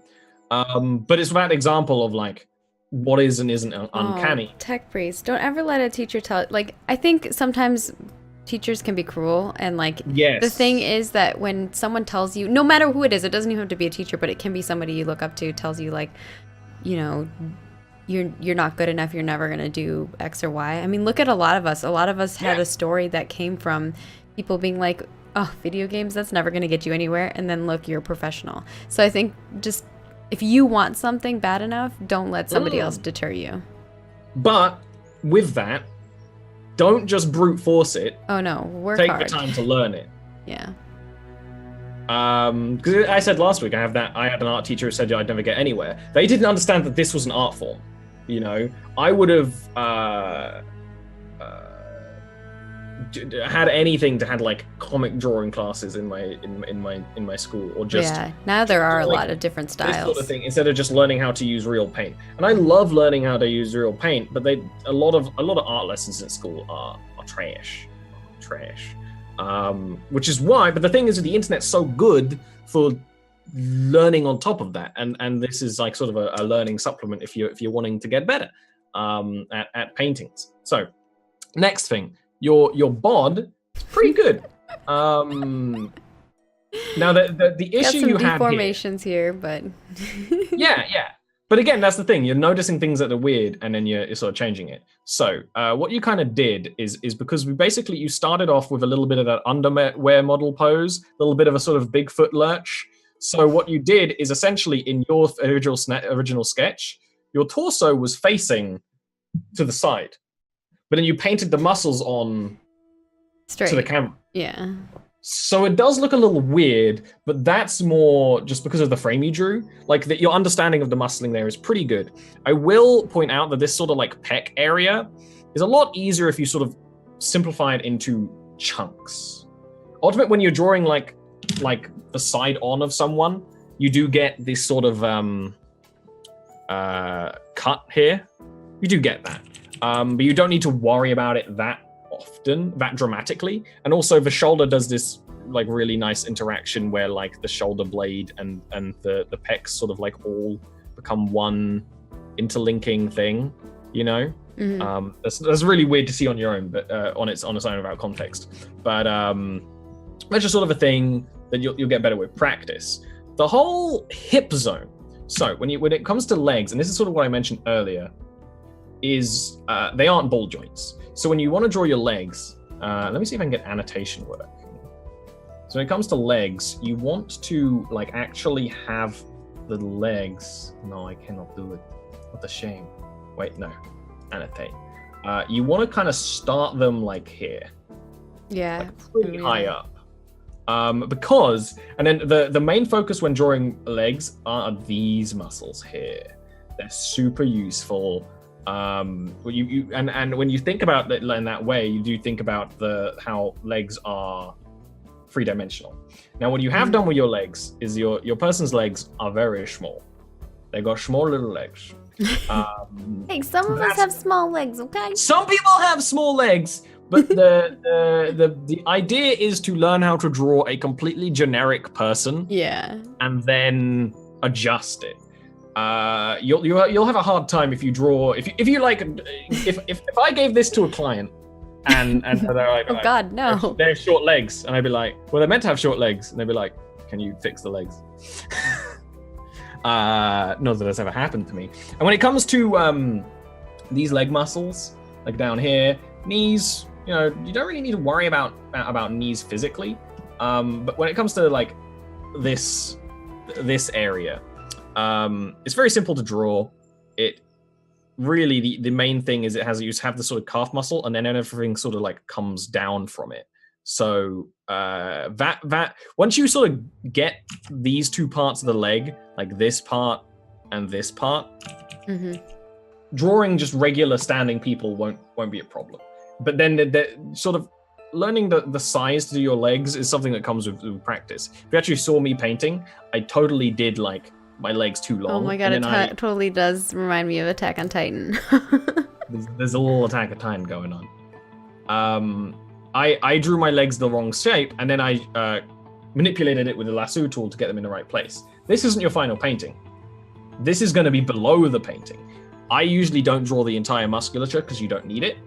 But it's that example of like what is and isn't uncanny. Tech priest, don't ever let a teacher tell. Like, I think sometimes teachers can be cruel, and like yes. The thing is that when someone tells you, no matter who it is, it doesn't even have to be a teacher, but it can be somebody you look up to, tells you like, you know, you're not good enough, you're never gonna do X or Y. I mean, look at a lot of us. A lot of us had a story that came from people being like, oh, video games, that's never gonna get you anywhere, and then look, you're a professional. So I think just if you want something bad enough, don't let somebody else deter you. But with that, don't just brute force it. Oh no, work hard. Take the time to learn it. Yeah. Because I said last week, I had an art teacher who said I'd never get anywhere. They didn't understand that this was an art form. You know, I would have had anything to have like comic drawing classes in my school, or just now there are a lot of different styles, this sort of thing, instead of just learning how to use real paint. And I love learning how to use real paint, but a lot of art lessons in school are trash, which is why. But the thing is, the internet's so good for learning on top of that, and this is like sort of a learning supplement if you're wanting to get better at paintings. So next thing. Your bod is pretty good. Now the issue you have deformations here, but yeah. But again, that's the thing. You're noticing things that are weird, and then you're sort of changing it. So what you kind of did is because you started off with a little bit of that underwear model pose, a little bit of a sort of Bigfoot lurch. So what you did is essentially in your original sketch, your torso was facing to the side, but then you painted the muscles on straight to the camera. Yeah. So it does look a little weird, but that's more just because of the frame you drew. Like that, your understanding of the muscling there is pretty good. I will point out that this sort of like pec area is a lot easier if you sort of simplify it into chunks. Ultimately, when you're drawing like the side on of someone, you do get this sort of cut here. You do get that, but you don't need to worry about it that often, that dramatically. And also the shoulder does this like really nice interaction where like the shoulder blade and the pecs sort of like all become one interlinking thing, you know. Mm-hmm. That's really weird to see on your own, but on its own without context. But that's just sort of a thing that you'll get better with practice. The whole hip zone. So when it comes to legs, and this is sort of what I mentioned earlier, is they aren't ball joints. So when you want to draw your legs, let me see if I can get annotation work. So when it comes to legs, you want to like actually have the legs. No, I cannot do it. What a shame. Wait, no. Annotate. You want to kind of start them like here. Yeah. Like pretty high up. Because, and then the main focus when drawing legs are these muscles here. They're super useful. And when you think about it in that way, you do think about how legs are three-dimensional. Now, what you have done with your legs is your person's legs are very small. They got small little legs. Hey, some of us have small legs, okay? Some people have small legs, but the idea is to learn how to draw a completely generic person. Yeah. And then adjust it. You'll have a hard time if you draw if I gave this to a client and they're like, oh god, no, they have short legs, and I'd be like, well, they're meant to have short legs, and they'd be like, can you fix the legs? Not that that's ever happened to me. And when it comes to these leg muscles, like down here, knees, you don't really need to worry about knees physically, but when it comes to like this area, it's very simple to draw. It really the main thing is you have the sort of calf muscle, and then everything sort of like comes down from it. So that once you sort of get these two parts of the leg, like this part and this part, drawing just regular standing people won't be a problem. But then the sort of learning the size to do your legs is something that comes with practice. If you actually saw me painting, I totally did like my legs too long. Oh my god, it totally does remind me of Attack on Titan. there's a little Attack on Titan going on. I drew my legs the wrong shape, and then I manipulated it with a lasso tool to get them in the right place. This isn't your final painting. This is going to be below the painting. I usually don't draw the entire musculature because you don't need it.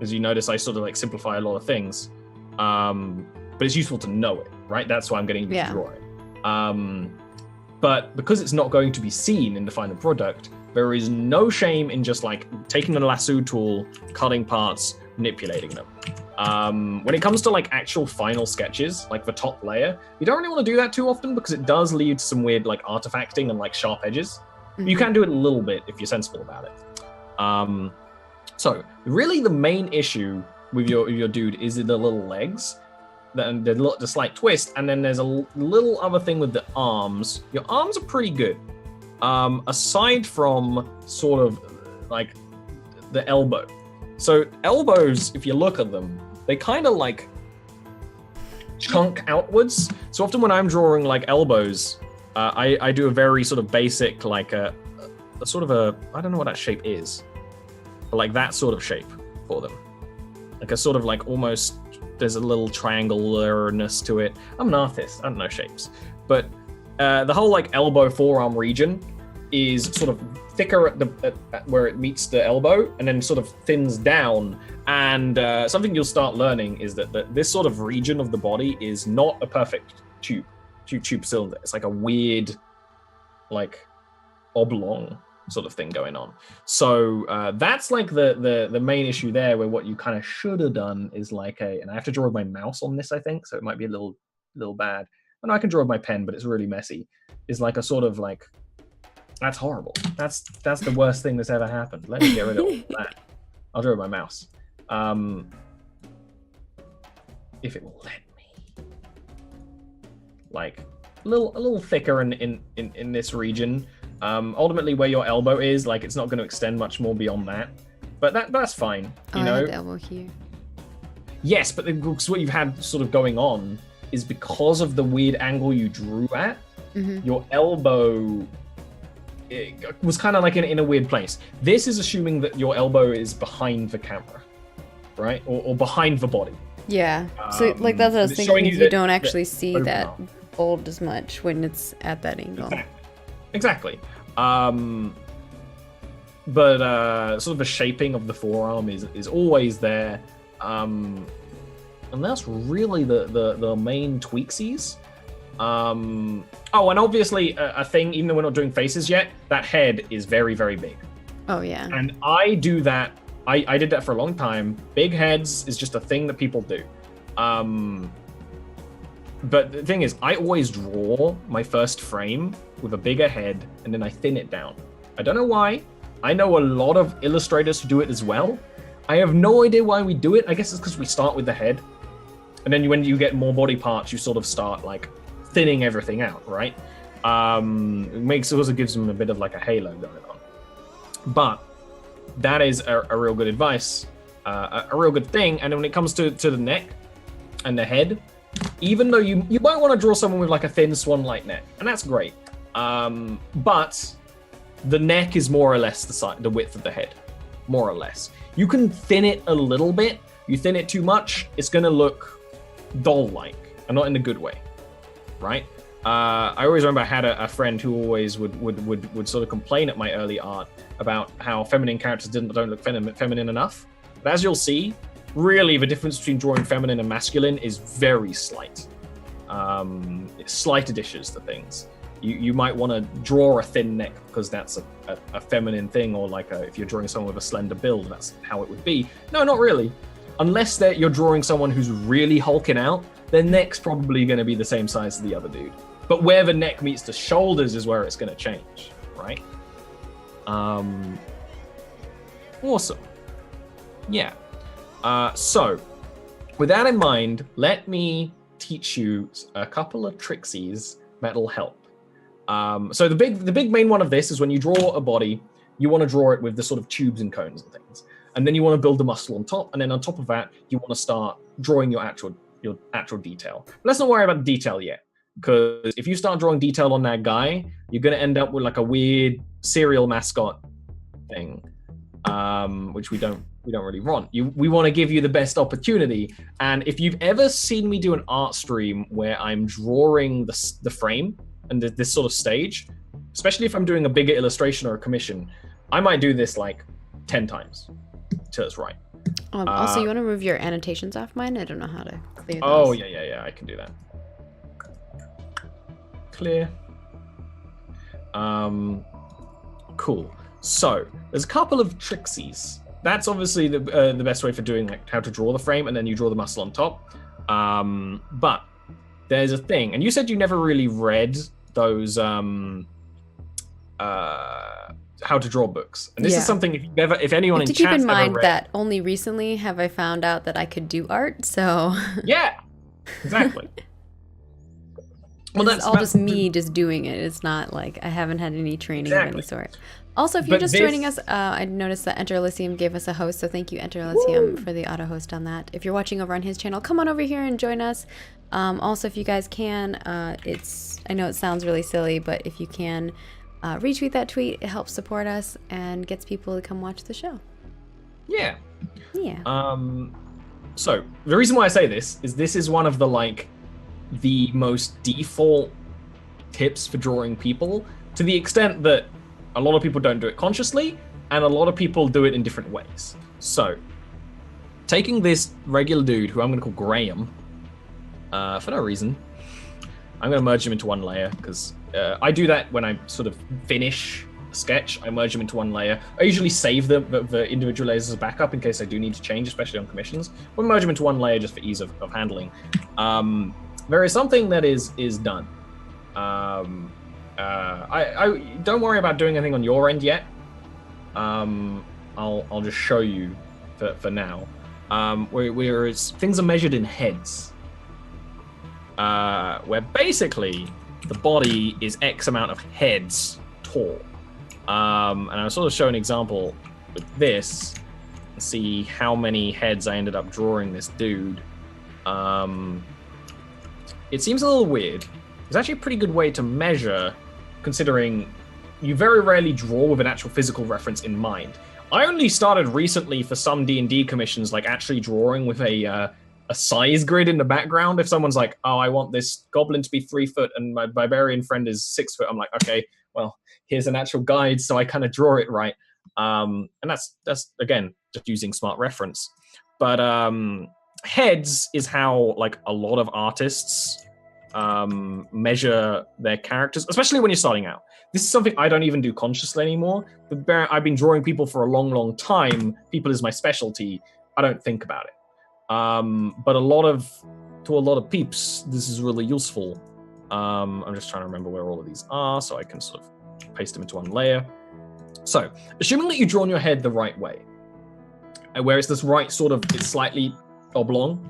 As you notice, I sort of like simplify a lot of things. But it's useful to know it, right? That's why I'm getting you to draw it. But because it's not going to be seen in the final product, there is no shame in just like taking the lasso tool, cutting parts, manipulating them. When it comes to like actual final sketches, like the top layer, you don't really want to do that too often because it does lead to some weird like artifacting and like sharp edges. You can do it a little bit if you're sensible about it. So really the main issue with your dude is the little legs. Then the slight twist, and then there's a little other thing with the arms. Your arms are pretty good, aside from sort of like the elbow. So elbows, if you look at them, they kind of like chunk outwards. So often when I'm drawing like elbows, I do a very sort of basic like a sort of a, I don't know what that shape is, but like that sort of shape for them, like a sort of like almost. There's a little triangularness to it. I'm an artist. I don't know shapes. But the whole like elbow forearm region is sort of thicker at where it meets the elbow and then sort of thins down. And something you'll start learning is that this sort of region of the body is not a perfect tube cylinder. It's like a weird, like oblong sort of thing going on. So that's like the main issue there, where what you kind of should have done is like and I have to draw with my mouse on this, I think, so it might be a little bad. And I can draw with my pen, but it's really messy. Is like a sort of like, that's horrible. That's the worst thing that's ever happened. Let me get rid of all that. I'll draw with my mouse. If it will let me. Like a little thicker in this region. Ultimately, where your elbow is, like it's not going to extend much more beyond that. But that's fine. You know. I had the elbow here. Yes, but what you've had sort of going on is because of the weird angle you drew at. Your elbow was kind of like in a weird place. This is assuming that your elbow is behind the camera, right, or behind the body. Yeah. So like that's what I was thinking. You don't actually see that arm. fold as much when it's at that angle. Exactly. But sort of the shaping of the forearm is always there. And that's really the main tweaksies. Oh, and obviously a thing, even though we're not doing faces yet, that head is very, very big. Oh, yeah. And I do that. I did that for a long time. Big heads is just a thing that people do. But the thing is, I always draw my first frame with a bigger head, and then I thin it down. I don't know why. I know a lot of illustrators who do it as well. I have no idea why we do it. I guess it's because we start with the head. And then when you get more body parts, you sort of start like thinning everything out, right? It also gives them a bit of like a halo going on. But that is a real good advice, a real good thing. And then when it comes to the neck and the head, even though you might want to draw someone with like a thin swan-like neck, and that's great. But the neck is more or less the width of the head, more or less. You can thin it a little bit. You thin it too much, it's going to look doll-like, and not in a good way, right? I always remember I had a friend who always would sort of complain at my early art about how feminine characters don't look feminine enough. But as you'll see, really the difference between drawing feminine and masculine is very slight. Slight additions to things. You might want to draw a thin neck because that's a feminine thing, or like if you're drawing someone with a slender build, that's how it would be. No, not really. Unless you're drawing someone who's really hulking out, their neck's probably going to be the same size as the other dude. But where the neck meets the shoulders is where it's going to change, right? Awesome. Yeah. So, with that in mind, let me teach you a couple of tricksies that'll help. So the big main one of this is when you draw a body, you want to draw it with the sort of tubes and cones and things. And then you want to build the muscle on top, and then on top of that, you want to start drawing your actual detail. But let's not worry about the detail yet, because if you start drawing detail on that guy, you're going to end up with like a weird cereal mascot thing, which we don't really want. We want to give you the best opportunity. And if you've ever seen me do an art stream where I'm drawing the frame and this sort of stage, especially if I'm doing a bigger illustration or a commission, I might do this like 10 times till it's right. Also, you want to remove your annotations off mine? I don't know how to clear those. Oh, yeah, I can do that. Clear. Cool. So, there's a couple of tricksies. That's obviously the best way for doing like how to draw the frame, and then you draw the muscle on top. But there's a thing, and you said you never really read those how to draw books, and this is something if anyone in chat keep in mind that only recently have I found out that I could do art, so yeah, exactly. Well, that's just me just doing it. It's not like I haven't had any training of any sort. Also, if you're just joining us, I noticed that Enter Elysium gave us a host, so thank you, Enter Elysium, for the auto host on that. If you're watching over on his channel, come on over here and join us. Also, if you guys can, I know it sounds really silly, but if you can retweet that tweet, it helps support us and gets people to come watch the show. Yeah. So the reason why I say this is one of the most default tips for drawing people, to the extent that a lot of people don't do it consciously, and a lot of people do it in different ways. So, taking this regular dude, who I'm going to call Graham, for no reason, I'm going to merge him into one layer, because I do that when I sort of finish sketch, I merge them into one layer. I usually save the individual layers as a backup in case I do need to change, especially on commissions. We'll merge them into one layer just for ease of handling. There is something that is done. I don't worry about doing anything on your end yet. I'll just show you for now. Where things are measured in heads. Where basically the body is X amount of heads tall. And I'll sort of show an example with this and see how many heads I ended up drawing this dude. It seems a little weird. It's actually a pretty good way to measure, considering you very rarely draw with an actual physical reference in mind. I only started recently for some D&D commissions, like actually drawing with a size grid in the background. If someone's like, oh, I want this goblin to be 3 foot and my barbarian friend is 6 foot, I'm like, okay, well, here's an actual guide, so I kind of draw it right. And that's again, just using smart reference. But heads is how like a lot of artists measure their characters, especially when you're starting out. This is something I don't even do consciously anymore. I've been drawing people for a long time. People is my specialty. I don't think about it. But to a lot of peeps, this is really useful. I'm just trying to remember where all of these are so I can sort of paste them into one layer. So, assuming that you've drawn your head the right way, where it's this right sort of, it's slightly oblong,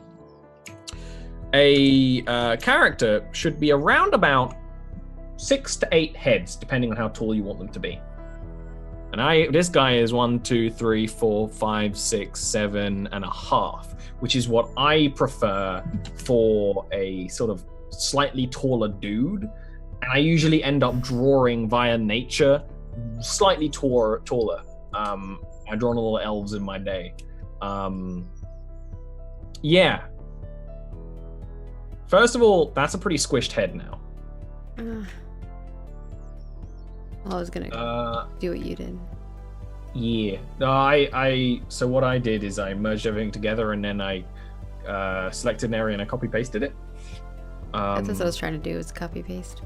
a character should be around about 6 to 8 heads, depending on how tall you want them to be. And this guy is 1, 2, 3, 4, 5, 6, 7 and a half, which is what I prefer for a sort of slightly taller dude. And I usually end up drawing via nature slightly taller. I've drawn a little elves in my day. Yeah. First of all, that's a pretty squished head now. Well, I was gonna do what you did. Yeah. No, so what I did is I merged everything together and then I selected an area and I copy pasted it. That's what I was trying to do, is copy paste.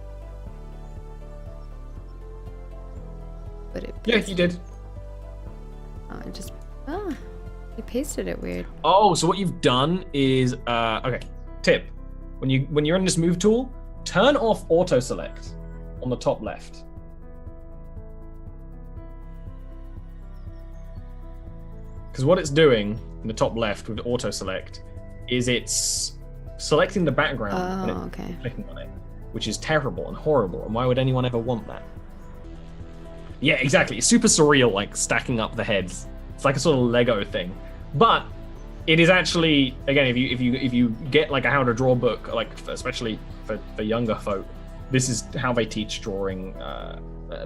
But it yeah, you did. You pasted it weird. Oh, so what you've done is okay. Tip: when you're in this move tool, turn off auto select on the top left. Because what it's doing in the top left with auto select is it's selecting the background and it's clicking on it, which is terrible and horrible. And why would anyone ever want that? Yeah, exactly. It's super surreal, like stacking up the heads. It's like a sort of Lego thing. But it is actually, again, if you get like a how to draw book, like especially for younger folk, this is how they teach drawing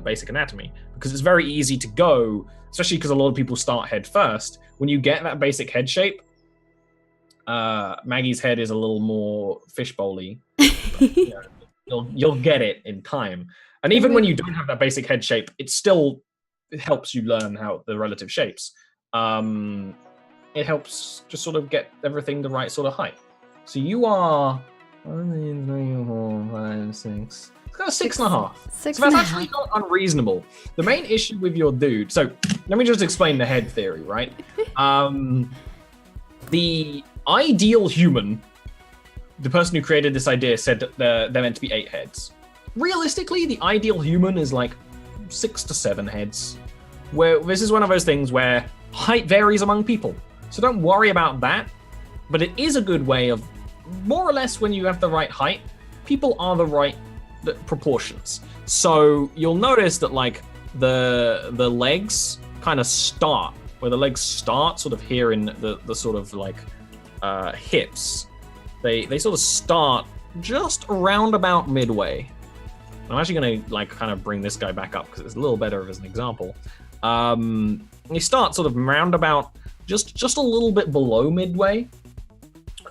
basic anatomy, because it's very easy to go, especially because a lot of people start head first. When you get that basic head shape, Maggie's head is a little more fishbowl-y. You'll get it in time. And even when you don't have that basic head shape, it helps you learn how the relative shapes. It helps just sort of get everything the right sort of height. So you are 1, 2, 3, 4, 5, 6. It's got a 6.5. So that's actually not unreasonable. The main issue with your dude. So let me just explain the head theory, right? The ideal human, the person who created this idea, said that they're meant to be 8 heads. Realistically, the ideal human is like 6 to 7 heads. Where this is one of those things where height varies among people. So don't worry about that. But it is a good way of, more or less, when you have the right height, people are the right proportions. So you'll notice that like the legs kind of start, where the legs start sort of here in the sort of like hips. They sort of start just around about midway. I'm actually going to like kind of bring this guy back up because it's a little better as an example. You start sort of roundabout, just a little bit below midway.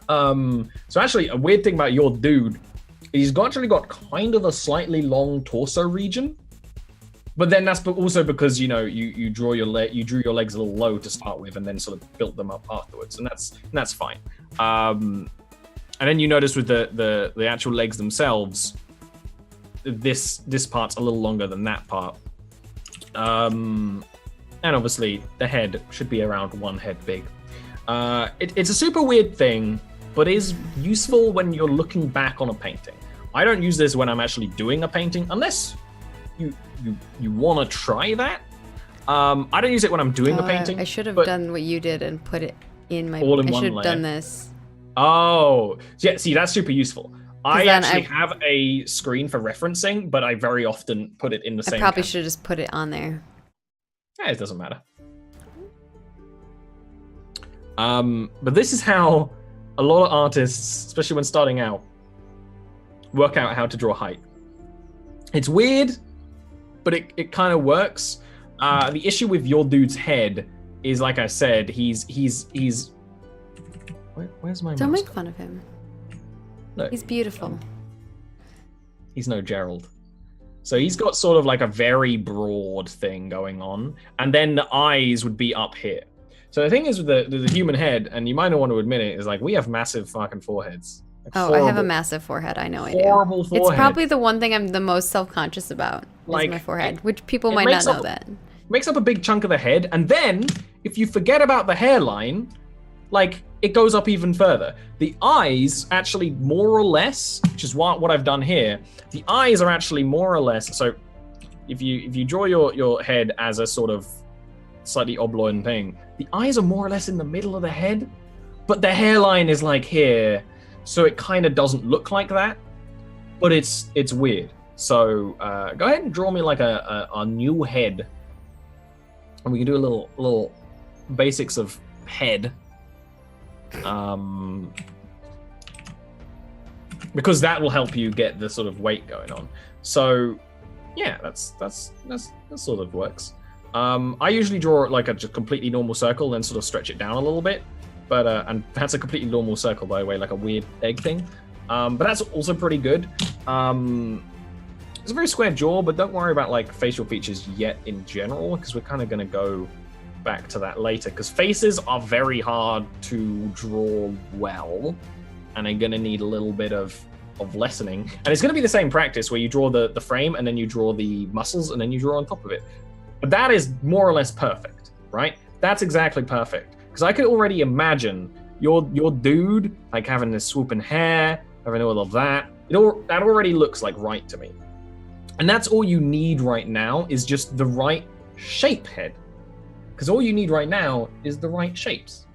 So actually, a weird thing about your dude, he's actually got kind of a slightly long torso region. But then that's also because you drew your legs a little low to start with, and then sort of built them up afterwards, and that's fine. And then you notice with the actual legs themselves, this part's a little longer than that part. And obviously, the head should be around 1 head big. It's a super weird thing, but is useful when you're looking back on a painting. I don't use this when I'm actually doing a painting, unless you want to try that. I don't use it when I'm doing a painting. I should have done what you did and put it in my... all in I one should have layer. done this. Oh, yeah, see, that's super useful. I then actually have a screen for referencing, but I very often put it in the same I probably canvas. should have just put it on there. Yeah, it doesn't matter. But this is how a lot of artists, especially when starting out, work out how to draw height. It's weird, but it kind of works. The issue with your dude's head is, like I said, he's where's my Don't mouse? make fun of him. No, He's beautiful. he's no Gerald. So he's got sort of like a very broad thing going on, and then the eyes would be up here. So the thing is with the human head, and you might not want to admit it, is like we have massive fucking foreheads. Like Oh, I have a massive forehead. I know I do. horrible forehead. It's probably the one thing I'm the most self-conscious about, is Like, my forehead, which people it might not makes know up- that. makes up a big chunk of the head, and then if you forget about the hairline, like it goes up even further. The eyes actually more or less, which is what I've done here, the eyes are actually more or less, so if you draw your head as a sort of slightly oblong thing, the eyes are more or less in the middle of the head, but the hairline is like here, so it kind of doesn't look like that, but it's weird. So go ahead and draw me like a new head. And we can do a little basics of head, because that will help you get the sort of weight going on. So yeah, that's sort of works. I usually draw like a just completely normal circle, then sort of stretch it down a little bit. But and that's a completely normal circle, by the way, like a weird egg thing. But that's also pretty good. It's a very square jaw, but don't worry about like facial features yet in general, because we're kind of going to go back to that later, because faces are very hard to draw well, and are going to need a little bit of lessening. And it's going to be the same practice where you draw the frame, and then you draw the muscles, and then you draw on top of it. But that is more or less perfect, right? That's exactly perfect. Because I could already imagine your dude like having this swooping hair, having all of that. That already looks like right to me. And that's all you need right now, is just the right shape head. Because all you need right now is the right shapes.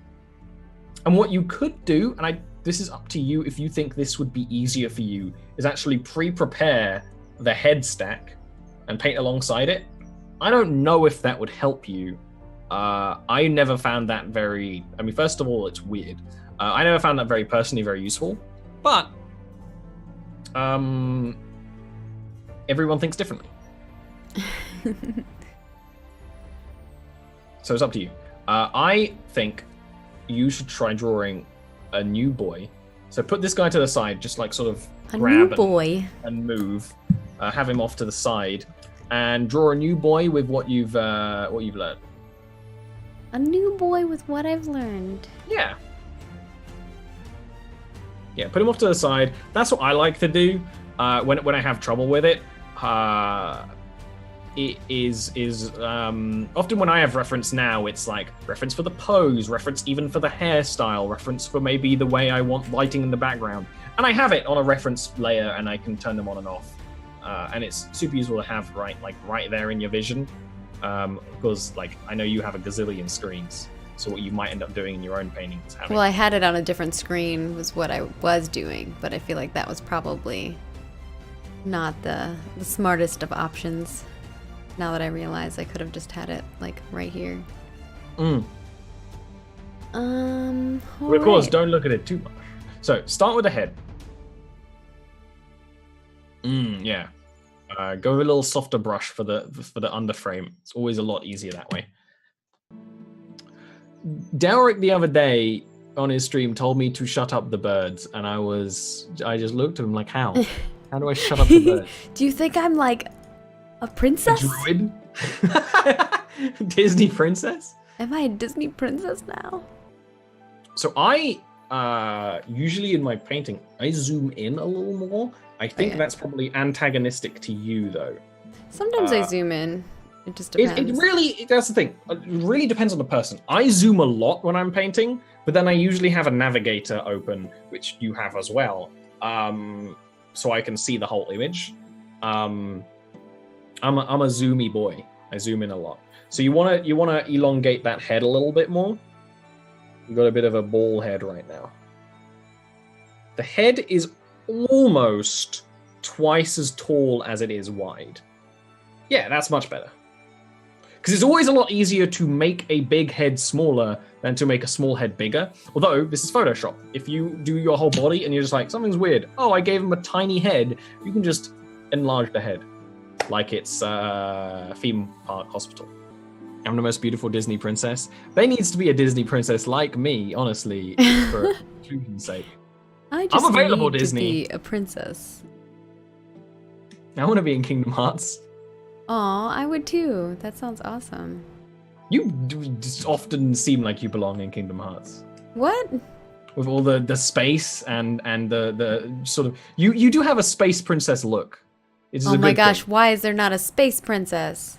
And what you could do, and this is up to you if you think this would be easier for you, is actually pre-prepare the head stack and paint alongside it. I don't know if that would help you. I never found that very... I mean, first of all, it's weird. I never found that personally very useful. But... everyone thinks differently. So it's up to you. I think you should try drawing a new boy. So put this guy to the side, just like sort of grab and move. Have him off to the side, and draw a new boy with what you've learned. A new boy with what I've learned. Yeah. Yeah, put him off to the side. That's what I like to do when I have trouble with it. It is often when I have reference now, it's like reference for the pose, reference even for the hairstyle, reference for maybe the way I want lighting in the background. And I have it on a reference layer, and I can turn them on and off. And it's super useful to have right there in your vision. Because like I know you have a gazillion screens, so what you might end up doing in your own painting is having... Well, I had it on a different screen was what I was doing, but I feel like that was probably not the smartest of options. Now that I realize I could have just had it like right here. But of course, don't look at it too much. So start with the head. Yeah. Go with a little softer brush for the underframe. It's always a lot easier that way. Delric the other day on his stream told me to shut up the birds, and I just looked at him like, how? How do I shut up the birds? Do you think I'm like a princess? A druid? Disney princess? Am I a Disney princess now? So I usually in my painting, I zoom in a little more. I think that's probably antagonistic to you, though. Sometimes I zoom in. It just depends. It really, that's the thing. It really depends on the person. I zoom a lot when I'm painting, but then I usually have a navigator open, which you have as well, so I can see the whole image. I'm a zoomy boy. I zoom in a lot. So you wanna elongate that head a little bit more. You got a bit of a ball head right now. The head is almost twice as tall as it is wide. Yeah, that's much better. Because it's always a lot easier to make a big head smaller than to make a small head bigger. Although, this is Photoshop. If you do your whole body and you're just like, something's weird. Oh, I gave him a tiny head. You can just enlarge the head. Like it's a theme park hospital. I'm the most beautiful Disney princess. There needs to be a Disney princess like me, honestly, for children's sake. I just I'm available, need Disney. to be a princess. I want to be in Kingdom Hearts. Aw, I would too. That sounds awesome. You just often seem like you belong in Kingdom Hearts. What? With all the space and the sort of... You do have a space princess look. Oh my gosh, why is there not a space princess?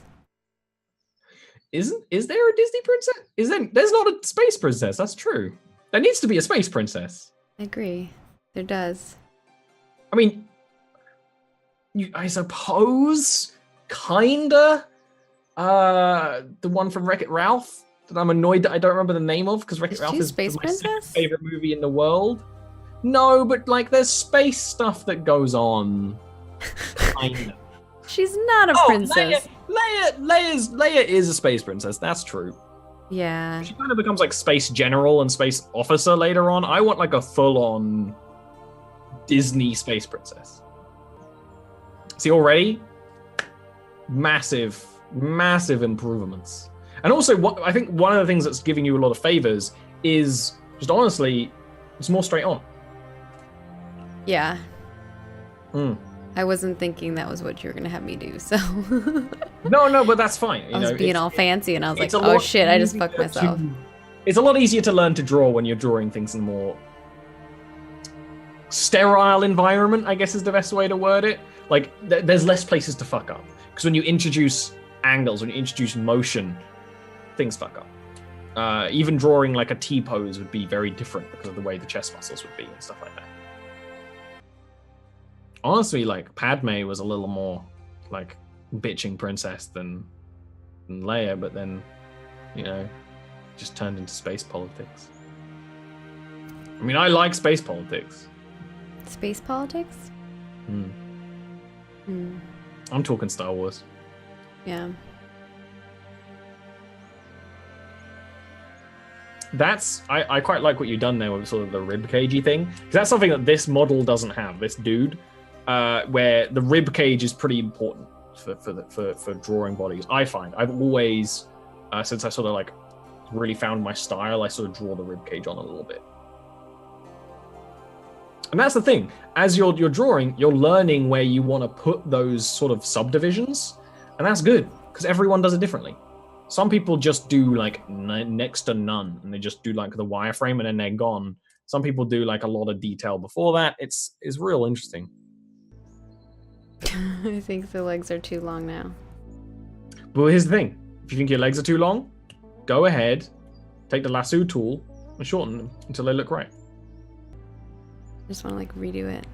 Is there a Disney princess? There's not a space princess, that's true. There needs to be a space princess. I agree. There does. I mean, I suppose, kinda, the one from Wreck-It Ralph that I'm annoyed that I don't remember the name of because Wreck-It Ralph is Space my Princess? favorite movie in the world. No, but like there's space stuff that goes on. Kinda. She's not a princess. Leia is a space princess. That's true. Yeah. She kind of becomes like space general and space officer later on. I want like a full-on Disney space princess. See, already massive improvements. And also, I think one of the things that's giving you a lot of favors is just honestly, it's more straight on. Yeah. Mm. I wasn't thinking that was what you were gonna have me do, so. No, but that's fine. I was being all fancy, and I was like, oh shit, I just fucked myself. It's a lot easier to learn to draw when you're drawing things in a more sterile environment, I guess is the best way to word it. Like, there's less places to fuck up. Because when you introduce angles, when you introduce motion, things fuck up. Even drawing like a T-pose would be very different because of the way the chest muscles would be and stuff like that. Honestly, like, Padme was a little more, like, bitching princess than Leia, but then, just turned into space politics. I mean, I like space politics. Space politics? I'm talking Star Wars. Yeah. I quite like what you've done there with sort of the rib cagey thing. Because that's something that this model doesn't have, this dude. Where the rib cage is pretty important for drawing bodies. I find I've always, since I sort of like really found my style, I sort of draw the rib cage on a little bit. And that's the thing. As you're drawing, you're learning where you want to put those sort of subdivisions, and that's good because everyone does it differently. Some people just do like next to none, and they just do like the wireframe, and then they're gone. Some people do like a lot of detail before that. It's real interesting. I think the legs are too long now. But here's the thing. If you think your legs are too long, go ahead, take the lasso tool, and shorten them until they look right. I just want to like redo it.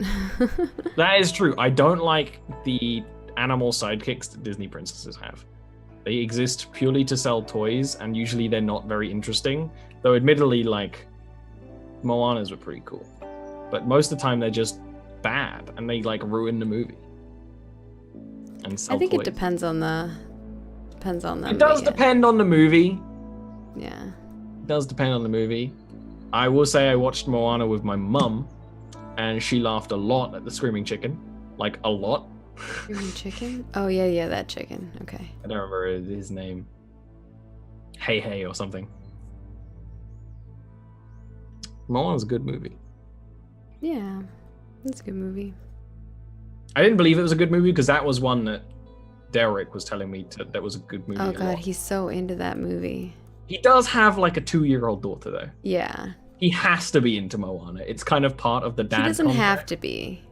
That is true. I don't like the animal sidekicks that Disney princesses have. They exist purely to sell toys, and usually they're not very interesting. Though admittedly, like, Moana's were pretty cool. But most of the time they're just bad, and they like ruin the movie. And sell I think toys. it depends on them. It does depend on the movie. Yeah. It does depend on the movie. I will say I watched Moana with my mum, and she laughed a lot at the screaming chicken. Like, a lot. Screaming chicken? Oh, yeah, that chicken. Okay. I don't remember his name. Hey or something. Moana's a good movie. Yeah, it's a good movie. I didn't believe it was a good movie because that was one that Derek was telling me that was a good movie. Oh god, he's so into that movie. He does have like a 2-year-old daughter though. Yeah. He has to be into Moana. It's kind of part of the dad. He doesn't have to be,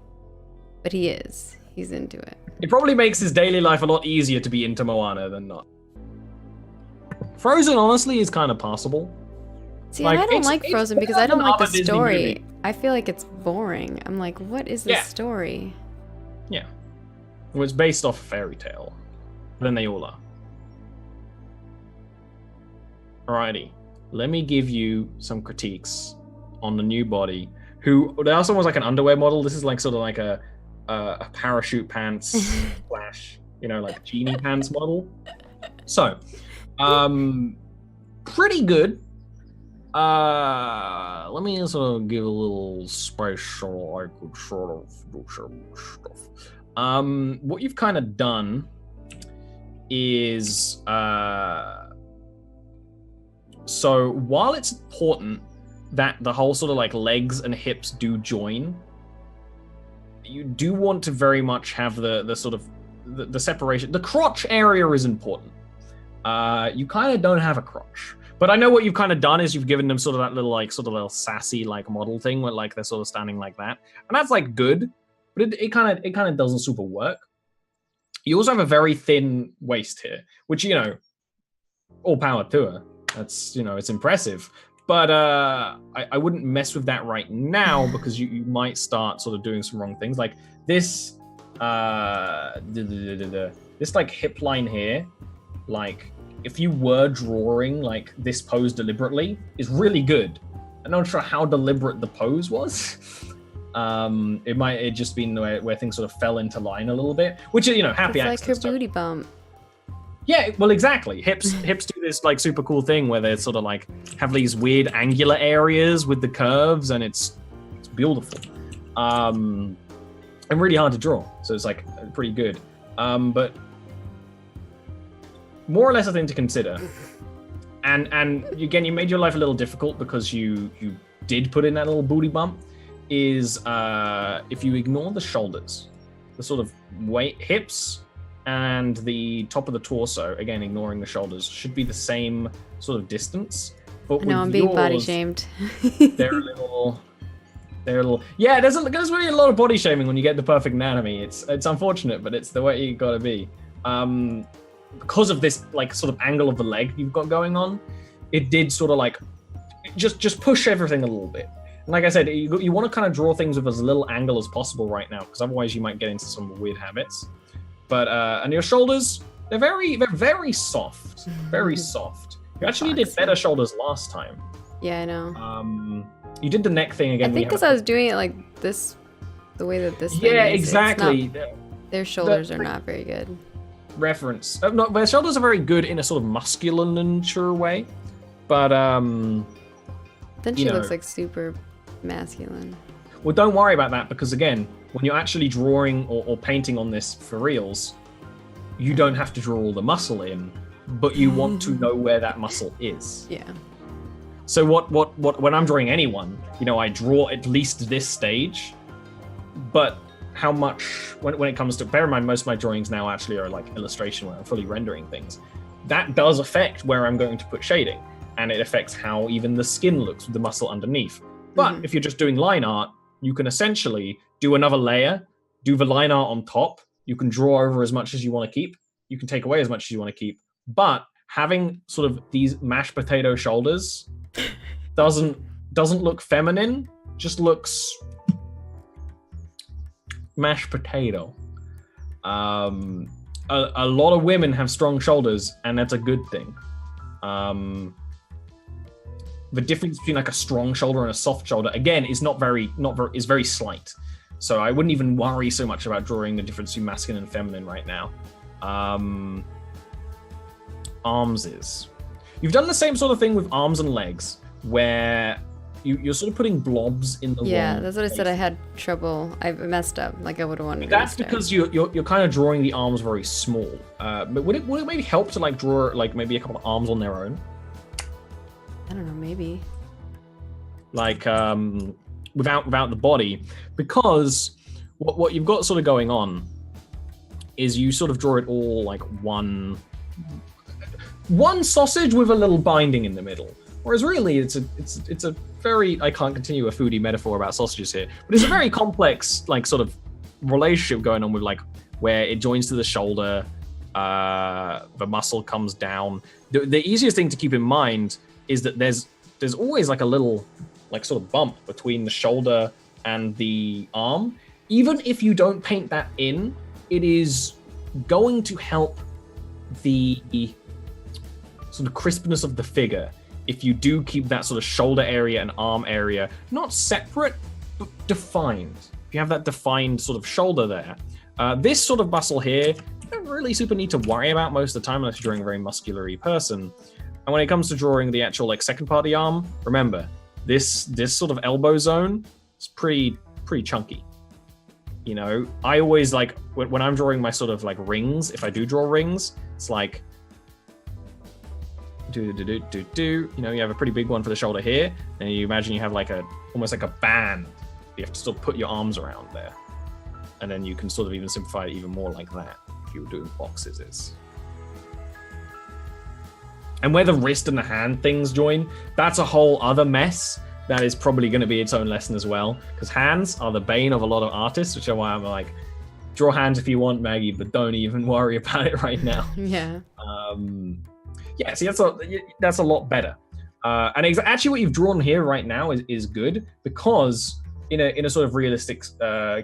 but he is. He's into it. It probably makes his daily life a lot easier to be into Moana than not. Frozen, honestly, is kind of passable. See, and I don't like Frozen because I don't like the Disney story. movie. I feel like it's boring. I'm like, what is this story? Yeah. Well, it's based off a fairy tale. Then they all are. Alrighty. Let me give you some critiques on the new body. The last one was like an underwear model. This is like sort of like a parachute pants slash, like genie pants model. So, pretty good. Let me sort of give a little special. I could sort of do some stuff. What you've kind of done is so while it's important that the whole sort of like legs and hips do join, you do want to very much have the sort of the separation. The crotch area is important. You kind of don't have a crotch. But I know what you've kind of done is you've given them sort of that little sassy like model thing where like they're sort of standing like that, and that's like good, but it kind of doesn't super work. You also have a very thin waist here, which all power to her. That's it's impressive, but I wouldn't mess with that right now because you might start sort of doing some wrong things like this. This like hip line here, like. If you were drawing like this pose deliberately, is really good. I'm not sure how deliberate the pose was. It might have just been where things sort of fell into line a little bit, which happy accidents. It's like her booty bump. Yeah, well, exactly. Hips do this like super cool thing where they sort of like have these weird angular areas with the curves, and it's beautiful. And really hard to draw, so it's like pretty good. But more or less a thing to consider. And again, you made your life a little difficult because you did put in that little booty bump, is if you ignore the shoulders, the sort of hips and the top of the torso, again, ignoring the shoulders, should be the same sort of distance. But no, I'm being body shamed. They're a little... Yeah, there's really a lot of body shaming when you get the perfect anatomy. It's unfortunate, but it's the way you gotta be. Because of this like sort of angle of the leg you've got going on, it did sort of like just push everything a little bit. And like I said, you want to kind of draw things with as little angle as possible right now, because otherwise you might get into some weird habits. But and your shoulders, they're very soft, very soft. You actually did better shoulders last time. Yeah, I know. You did the neck thing again. I think because I was doing it like this, the way that this. Yeah, thing is, exactly. Their shoulders are not very good. Reference. No, their shoulders are very good in a sort of masculine way, but then she looks like super masculine. Well, don't worry about that, because again, when you're actually drawing or painting on this for reals, you don't have to draw all the muscle in, but you want to know where that muscle is. Yeah. So what when I'm drawing anyone, I draw at least this stage, but how much when it comes to, bear in mind, most of my drawings now actually are like illustration where I'm fully rendering things. That does affect where I'm going to put shading, and it affects how even the skin looks with the muscle underneath. But if you're just doing line art, you can essentially do another layer, do the line art on top. You can draw over as much as you want to keep. You can take away as much as you want to keep. But having sort of these mashed potato shoulders doesn't look feminine, just looks mashed potato. A lot of women have strong shoulders, and that's a good thing. The difference between like a strong shoulder and a soft shoulder, again, is is very slight. So I wouldn't even worry so much about drawing the difference between masculine and feminine right now. Arms is. You've done the same sort of thing with arms and legs, where you're sort of putting blobs in the wrong that's what I said. I had trouble. I messed up. Like I would have wanted. That's because you're kind of drawing the arms very small. But would it maybe help to like draw like maybe a couple of arms on their own? I don't know. Maybe. Like without the body, because what you've got sort of going on is you sort of draw it all like one sausage with a little binding in the middle. Whereas really, it's a very, I can't continue a foodie metaphor about sausages here, but it's a very complex like sort of relationship going on with like where it joins to the shoulder. The muscle comes down. The easiest thing to keep in mind is that there's always like a little like sort of bump between the shoulder and the arm. Even if you don't paint that in, it is going to help the sort of crispness of the figure if you do keep that sort of shoulder area and arm area not separate but defined. If you have that defined sort of shoulder there, this sort of muscle here, you don't really super need to worry about most of the time unless you're drawing a very muscular-y person. And when it comes to drawing the actual like second part of the arm, remember this sort of elbow zone is pretty chunky. You know, I always like when I'm drawing my sort of like rings. If I do draw rings, it's like you know, you have a pretty big one for the shoulder here, and you imagine you have like almost like a band. You have to sort of put your arms around there, and then you can sort of even simplify it even more like that if you were doing boxes. Is and where the wrist and the hand things join, that's a whole other mess. That is probably going to be its own lesson as well, because hands are the bane of a lot of artists, which is why I'm like, draw hands if you want, Maggie, but don't even worry about it right now. Yeah. Yeah. See, that's a lot better. And actually, what you've drawn here right now is good, because in a sort of realistic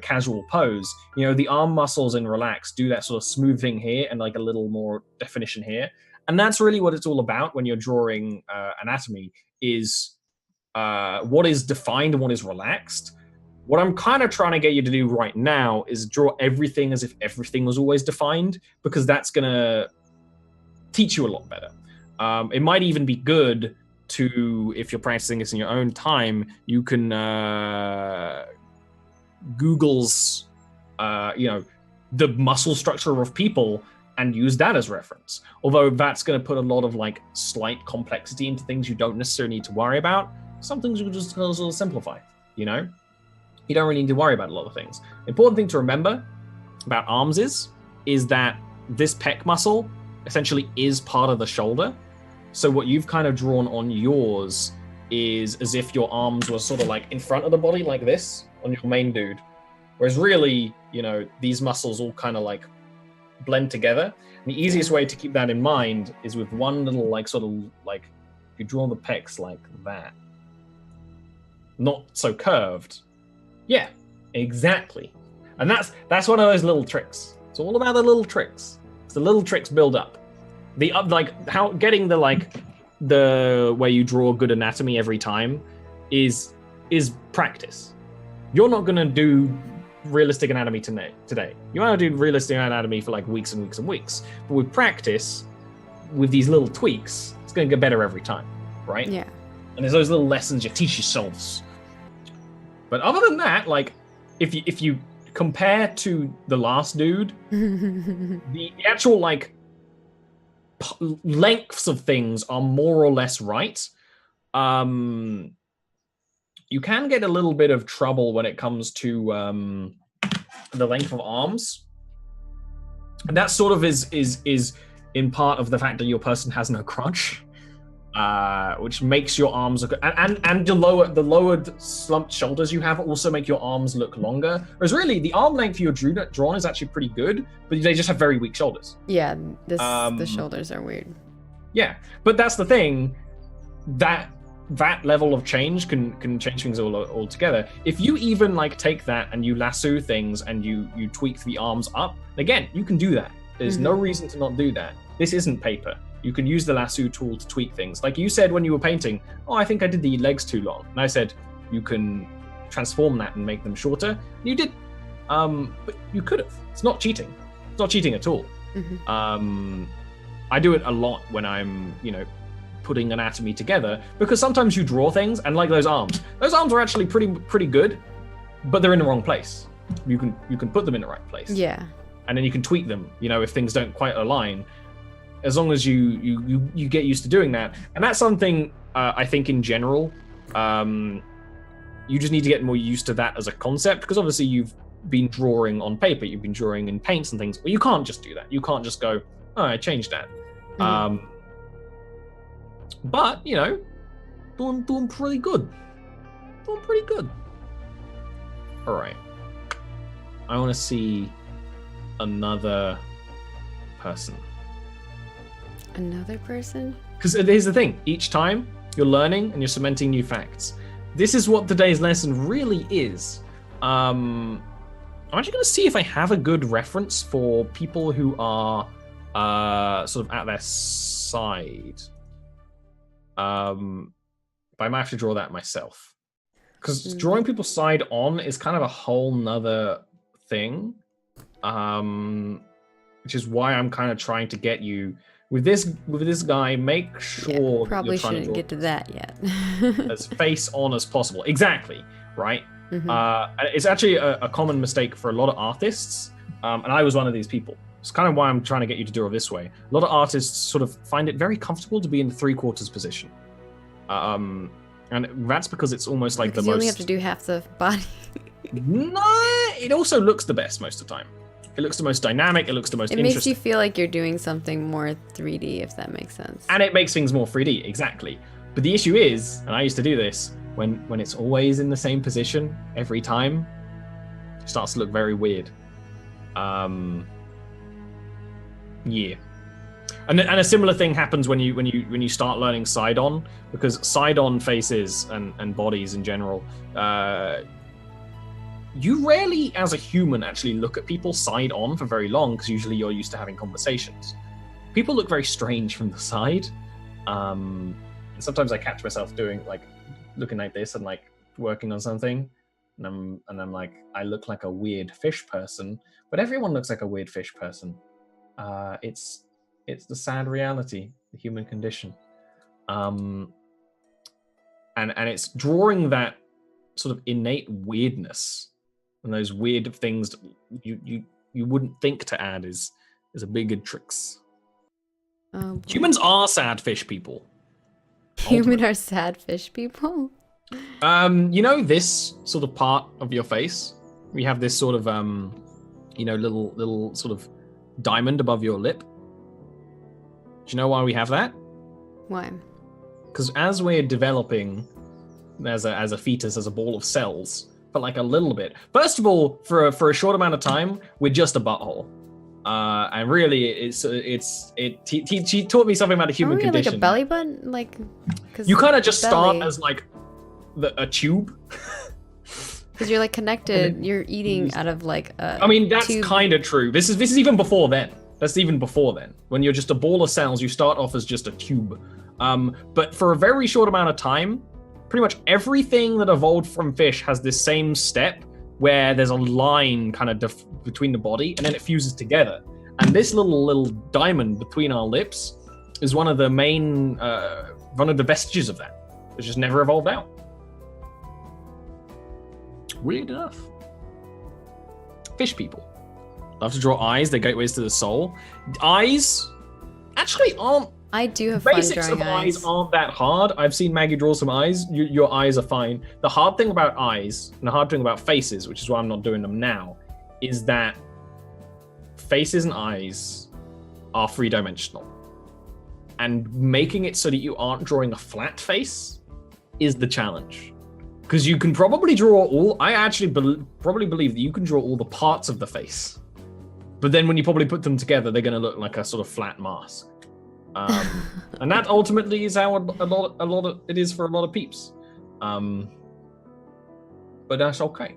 casual pose, you know, the arm muscles in relax do that sort of smoothing here and like a little more definition here, and that's really what it's all about when you're drawing anatomy is. What is defined and what is relaxed. What I'm kind of trying to get you to do right now is draw everything as if everything was always defined, because that's going to teach you a lot better. It might even be good to, if you're practicing this in your own time, you can Google's, you know, the muscle structure of people and use that as reference. Although that's going to put a lot of like slight complexity into things you don't necessarily need to worry about. Some things you can just sort of simplify, you know? You don't really need to worry about a lot of things. The important thing to remember about arms is that this pec muscle essentially is part of the shoulder. So what you've kind of drawn on yours is as if your arms were sort of like in front of the body like this on your main dude. Whereas really, you know, these muscles all kind of like blend together. And the easiest way to keep that in mind is with one little like sort of like, if you draw the pecs like that. Not so curved. Yeah, exactly. And that's one of those little tricks. It's all about the little tricks. It's the little tricks build up. The like how getting the like the way you draw good anatomy every time is practice. You're not gonna do realistic anatomy today. You want to do realistic anatomy for like weeks and weeks and weeks. But with practice, with these little tweaks, it's gonna get better every time, right? Yeah. And there's those little lessons you teach yourselves. But other than that, like, if you compare to the last dude, the actual like lengths of things are more or less right. You can get a little bit of trouble when it comes to the length of arms, and that sort of is in part of the fact that your person has no crunch. Which makes your arms look, and the lowered slumped shoulders you have also make your arms look longer. Whereas really, the arm length you're drawn is actually pretty good, but they just have very weak shoulders. Yeah, the shoulders are weird. Yeah, but that's the thing. That level of change can change things altogether. If you even like take that and you lasso things and you tweak the arms up, again, you can do that. There's no reason to not do that. This isn't paper. You can use the lasso tool to tweak things. Like you said when you were painting, oh, I think I did the legs too long. And I said, you can transform that and make them shorter. You did, but you could have. It's not cheating. It's not cheating at all. I do it a lot when I'm, you know, putting anatomy together, because sometimes you draw things and like those arms are actually pretty good, but they're in the wrong place. You can put them in the right place. Yeah. And then you can tweak them, you know, if things don't quite align. As long as you get used to doing that. And that's something I think in general, you just need to get more used to that as a concept, because obviously you've been drawing on paper, you've been drawing in paints and things, but you can't just do that. You can't just go, oh, I changed that. But, you know, doing pretty good. Doing pretty good. All right. I want to see another person. Another person? Because here's the thing. Each time, you're learning and you're cementing new facts. This is what today's lesson really is. I'm actually going to see if I have a good reference for people who are sort of at their side. But I might have to draw that myself. Because drawing people side on is kind of a whole nother thing. Which is why I'm kind of trying to get you with this guy. Make sure probably you're trying shouldn't to get to that yet. as face on as possible. Exactly, right? It's actually a common mistake for a lot of artists, and I was one of these people. It's kind of why I'm trying to get you to draw this way. A lot of artists sort of find it very comfortable to be in the 3/4 position, and that's because it's almost like because the you most. only have to do half the body. No, it also looks the best most of the time. It looks the most dynamic. It looks the most It interesting. makes you feel like you're doing something more 3D, if that makes sense. And it makes things more 3D, exactly. But the issue is, and I used to do this, when it's always in the same position every time, it starts to look very weird. Yeah. And a similar thing happens when you start learning side-on, because side-on faces and bodies in general, you rarely, as a human, actually look at people side on for very long, because usually you're used to having conversations. People look very strange from the side. Sometimes I catch myself doing looking like this and working on something, and I'm like, I look like a weird fish person, but everyone looks like a weird fish person. It's the sad reality, the human condition, and it's drawing that sort of innate weirdness. And those weird things you wouldn't think to add is a bigger tricks. Humans are sad fish people. Human are sad fish people? You know this sort of part of your face? We have this sort of little sort of diamond above your lip. Do you know why we have that? Why? Because as we're developing as a fetus, as a ball of cells, but a little bit. First of all, for a short amount of time, we're just a butthole, and really, she taught me something about the human condition. Like a belly button, you kind of just start as a tube. Because you're connected, you're eating out of a I mean, that's tube. kind of true. This is even before then. That's even before then. When you're just a ball of cells, you start off as just a tube. But for a very short amount of time, pretty much everything that evolved from fish has this same step where there's a line kind of between the body, and then it fuses together. And this little diamond between our lips is one of the main, one of the vestiges of that. It's just never evolved out. Weird enough. Fish people love to draw eyes. They're gateways to the soul. Eyes actually aren't. I do have fun Basics drawing of eyes aren't that hard. I've seen Maggie draw some eyes. Your eyes are fine. The hard thing about eyes and the hard thing about faces, which is why I'm not doing them now, is that faces and eyes are 3-dimensional. And making it so that you aren't drawing a flat face is the challenge. Because you can probably draw all... I actually probably believe that you can draw all the parts of the face. But then when you probably put them together, they're going to look like a sort of flat mask. And that ultimately is how a lot of it is for a lot of peeps. But that's okay.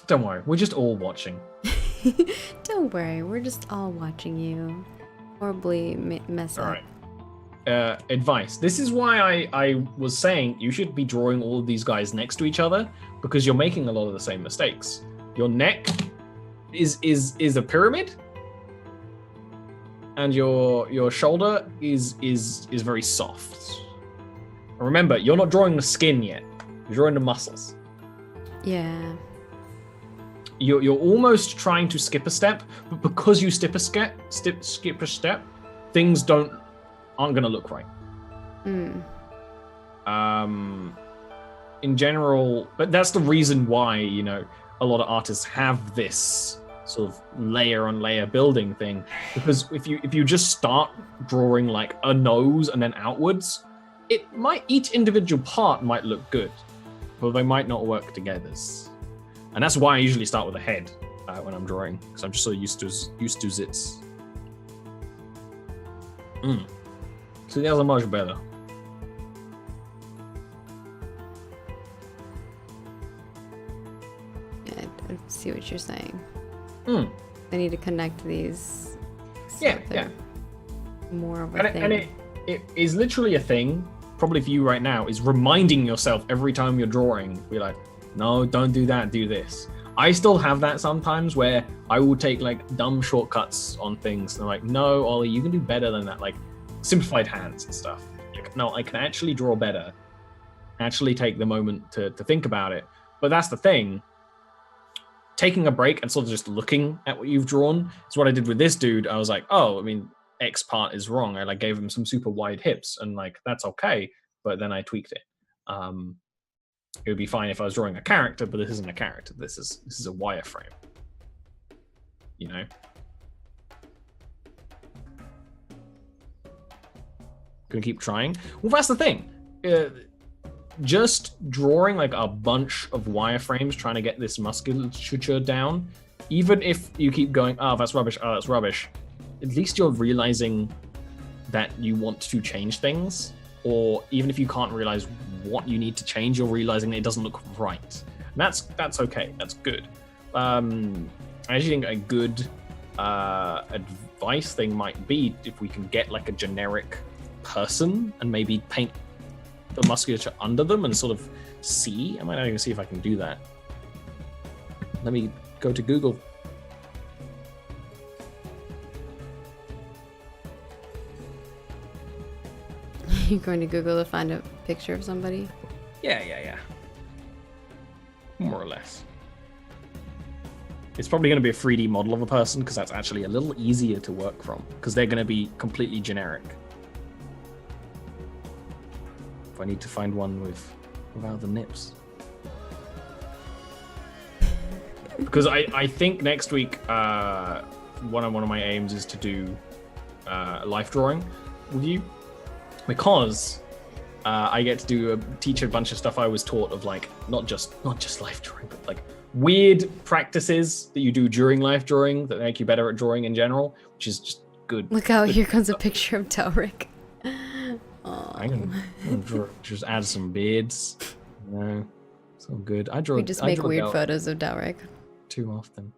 Don't worry, we're just all watching. Don't worry, we're just all watching you horribly mess up. All right. Advice. This is why I was saying you should be drawing all of these guys next to each other, because you're making a lot of the same mistakes. Your neck is a pyramid, and your shoulder is very soft. And remember, you're not drawing the skin yet. You're drawing the muscles. Yeah. You're almost trying to skip a step, but because you skip a step, things aren't gonna look right. in general, but that's the reason why, you know, a lot of artists have this sort of layer on layer building thing, because if you just start drawing like a nose and then outwards, each individual part might look good, but they might not work together. And that's why I usually start with a head when I'm drawing, because I'm just so used to zits. So that's much better. Yeah, I see what you're saying. I need to connect these. So yeah. More of a thing. And it is literally a thing, probably for you right now, is reminding yourself every time you're drawing, be like, no, don't do that, do this. I still have that sometimes where I will take like dumb shortcuts on things. And I'm like, no, Ollie, you can do better than that. Like simplified hands and stuff. Like, no, I can actually draw better. Actually take the moment to think about it. But that's the thing. Taking a break and sort of just looking at what you've drawn is what I did with this dude. I was like, oh, I mean, X part is wrong. I like gave him some super wide hips and like, that's okay. But then I tweaked it. It would be fine if I was drawing a character, but this isn't a character. This is a wireframe. You know? Gonna keep trying. Well, that's the thing. Just drawing like a bunch of wireframes, trying to get this musculature down, even if you keep going, oh, that's rubbish, oh, that's rubbish, at least you're realizing that you want to change things. Or even if you can't realize what you need to change, you're realizing that it doesn't look right. And that's okay. That's good. I actually think a good advice thing might be if we can get like a generic person and maybe paint the musculature under them and sort of see. I might not even see if I can do that. Let me go to Google. You're going to Google to find a picture of somebody? Yeah. More or less. It's probably going to be a 3D model of a person because that's actually a little easier to work from because they're going to be completely generic. If I need to find one without the nips. Because I think next week one of my aims is to do life drawing with you. Because I get to teach a bunch of stuff I was taught of, like not just life drawing, but like weird practices that you do during life drawing that make you better at drawing in general, which is just good. Look how here comes a picture of Delric. I can just add some beards. No, it's all good. We just make weird photos of Delric. Too often.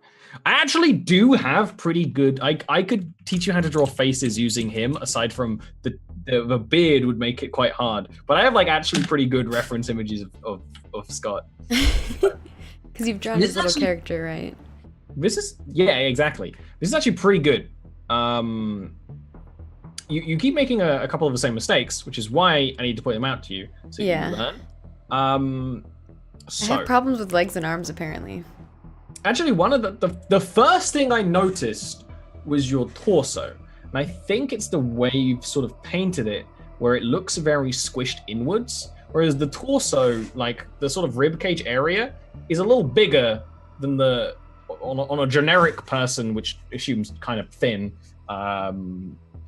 I actually do have pretty good. I could teach you how to draw faces using him. Aside from the beard would make it quite hard, but I have like actually pretty good reference images of Scott. Because you've drawn his little character, right? This is exactly. This is actually pretty good. You keep making a couple of the same mistakes, which is why I need to point them out to you so you can learn. I have problems with legs and arms apparently. Actually, one of the first thing I noticed was your torso. And I think it's the way you've sort of painted it, where it looks very squished inwards, whereas the torso, like the sort of rib cage area, is a little bigger than on a generic person, which assumes kind of thin,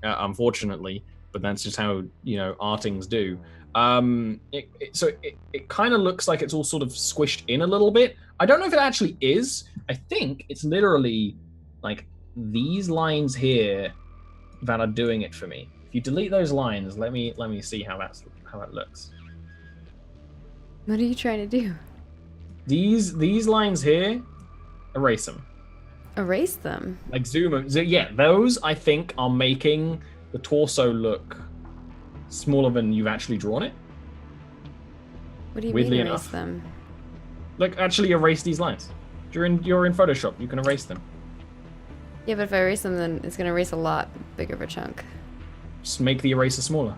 unfortunately. But that's just how artings do. It kind of looks like it's all sort of squished in a little bit. I don't know if it actually is. I think it's literally like these lines here that are doing it for me. If you delete those lines, let me see how that looks. What are you trying to do? These lines here, erase them. Erase them? Like zoom them. Yeah, those I think are making the torso look smaller than you've actually drawn it. What do you mean erase them? Like actually erase these lines. You're in Photoshop. You can erase them. Yeah, but if I erase them, then it's gonna erase a lot bigger of a chunk. Just make the eraser smaller.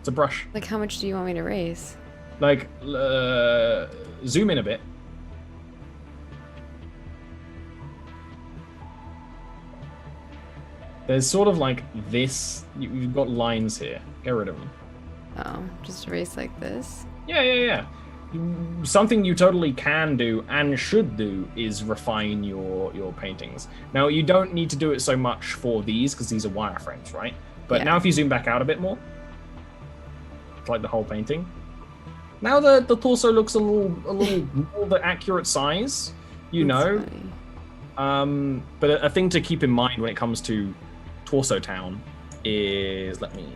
It's a brush. Like how much do you want me to erase? Like zoom in a bit. There's sort of like this. You've got lines here. Get rid of them. Oh, just erase like this? Yeah. something you totally can do and should do is refine your paintings. Now, you don't need to do it so much for these because these are wireframes, right? But now if you zoom back out a bit more, it's like the whole painting. Now the torso looks a little more the accurate size, you know. But a thing to keep in mind when it comes to Torso Town is, let me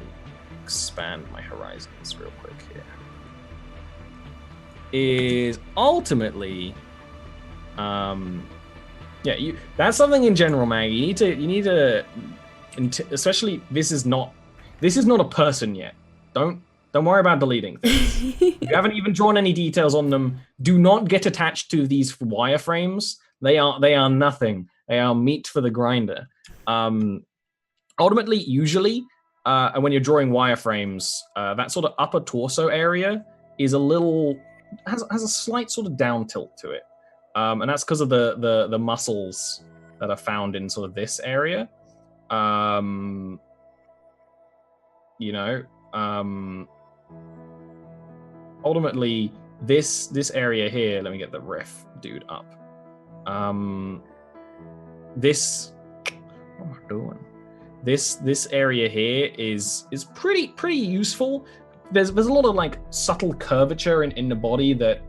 expand my horizons real quick here, is ultimately, that's something in general, Maggie. You need to, especially this is not a person yet. Don't worry about deleting things. You haven't even drawn any details on them. Do not get attached to these wireframes. They are nothing. They are meat for the grinder. Ultimately, usually, when you're drawing wireframes, that sort of upper torso area is has a slight sort of down tilt to it, and that's because of the muscles that are found in sort of this area. Ultimately, this area here. Let me get the ref dude up. This, what am I doing? This area here is pretty useful. There's a lot of like subtle curvature in the body that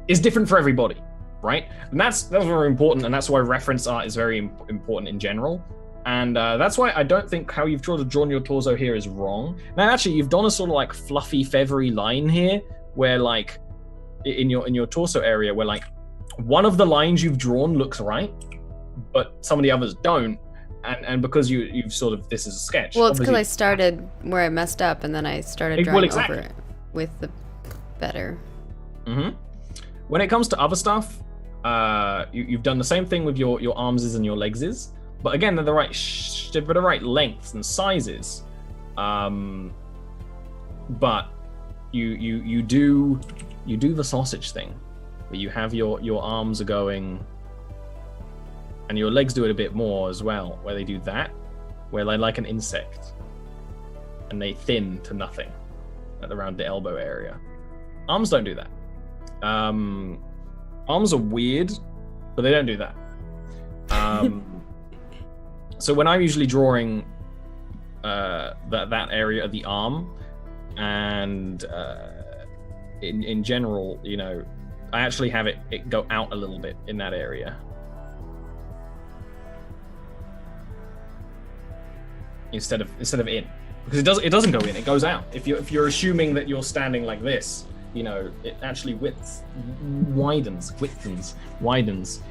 is different for everybody, right? And that's very important, and that's why reference art is very important in general. And that's why I don't think how you've drawn your torso here is wrong. Now, actually, you've done a sort of like fluffy, feathery line here, where like in your torso area, where like one of the lines you've drawn looks right, but some of the others don't. And because you've sort of, this is a sketch. Well, it's because I started where I messed up, and then I started drawing over it with the better. Mm-hmm. When it comes to other stuff, you've done the same thing with your arms and your legs. But again, they're the right lengths and sizes. But you do the sausage thing, where you have your arms are going, and your legs do it a bit more as well, where they do that, where they're like an insect, and they thin to nothing at around the elbow area. Arms don't do that. Arms are weird, but they don't do that. So when I'm usually drawing that area of the arm, and in general, you know, I actually have it go out a little bit in that area. Instead of in, because it doesn't go in, it goes out. If you're assuming that you're standing like this, you know, it actually widens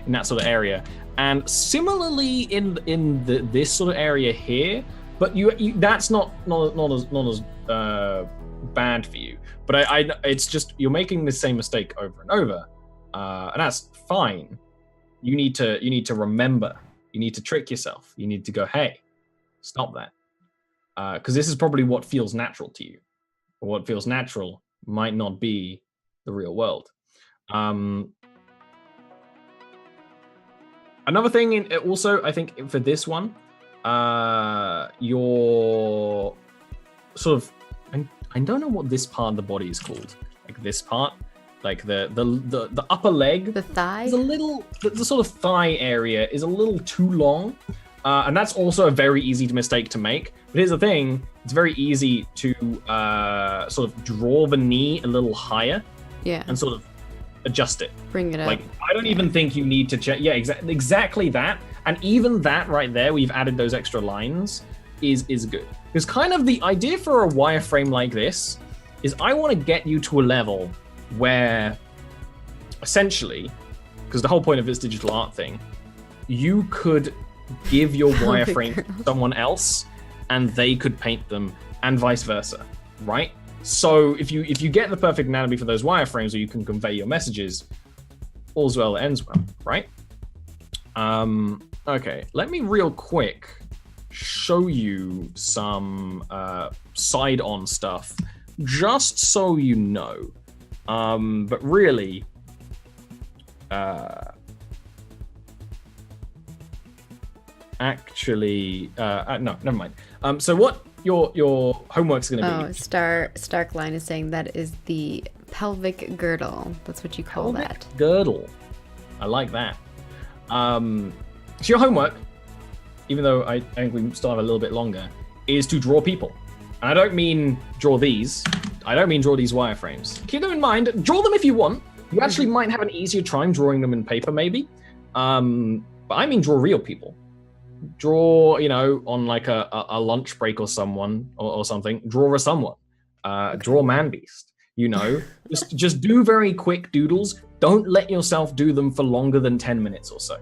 in that sort of area. And similarly in this sort of area here, but you that's not as bad for you. But I it's just you're making the same mistake over and over, and that's fine. You need to remember. You need to trick yourself. You need to go, hey, stop that, because this is probably what feels natural to you. Or what feels natural might not be the real world. Another thing, also, I think for this one, your sort of, I don't know what this part of the body is called. Like this part, like the upper leg, the thigh, is a little, the sort of thigh area is a little too long. And that's also a very easy mistake to make. But here's the thing, it's very easy to sort of draw the knee a little higher. Yeah. And sort of adjust it. Bring it up. Like, I don't even think you need to check. Yeah, exactly that. And even that right there, we've added those extra lines, is good. Because kind of the idea for a wireframe like this is I want to get you to a level where, essentially, because the whole point of this digital art thing, you could give your wireframe to someone else and they could paint them, and vice versa, right? So if you get the perfect anatomy for those wireframes, where you can convey your messages, all's well that ends well, right? Okay, let me real quick show you some side-on stuff, just so you know. But really, actually, no, never mind. So what your homework's going to be? Stark Line is saying that is the pelvic girdle. That's what you call that. Girdle. I like that. So your homework, even though I think we still have a little bit longer, is to draw people. And I don't mean draw these. I don't mean draw these wireframes. Keep them in mind. Draw them if you want. You actually might have an easier time drawing them in paper, maybe. But I mean draw real people. Draw, on like a lunch break or something. Draw a someone. Draw man beast. Just do very quick doodles. Don't let yourself do them for longer than 10 minutes or so.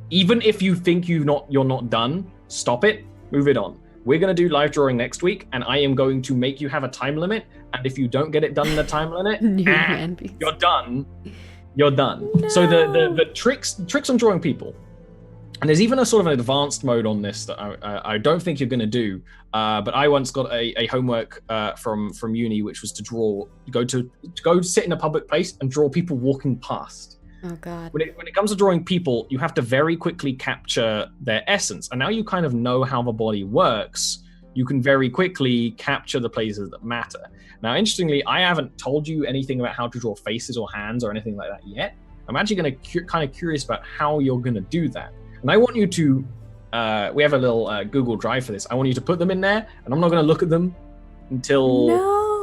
Even if you think you're not done, stop it, move it on. We're going to do live drawing next week, and I am going to make you have a time limit. And if you don't get it done in the time limit, you're done. You're done. No. So the tricks on drawing people, and there's even a sort of an advanced mode on this that I don't think you're going to do. But I once got a homework from uni, which was to go sit in a public place and draw people walking past. Oh God. When it comes to drawing people, you have to very quickly capture their essence. And now you kind of know how the body works. You can very quickly capture the places that matter. Now, interestingly, I haven't told you anything about how to draw faces or hands or anything like that yet. I'm actually going to kind of curious about how you're going to do that. And I want you to, we have a little Google Drive for this. I want you to put them in there, and I'm not going to look at them until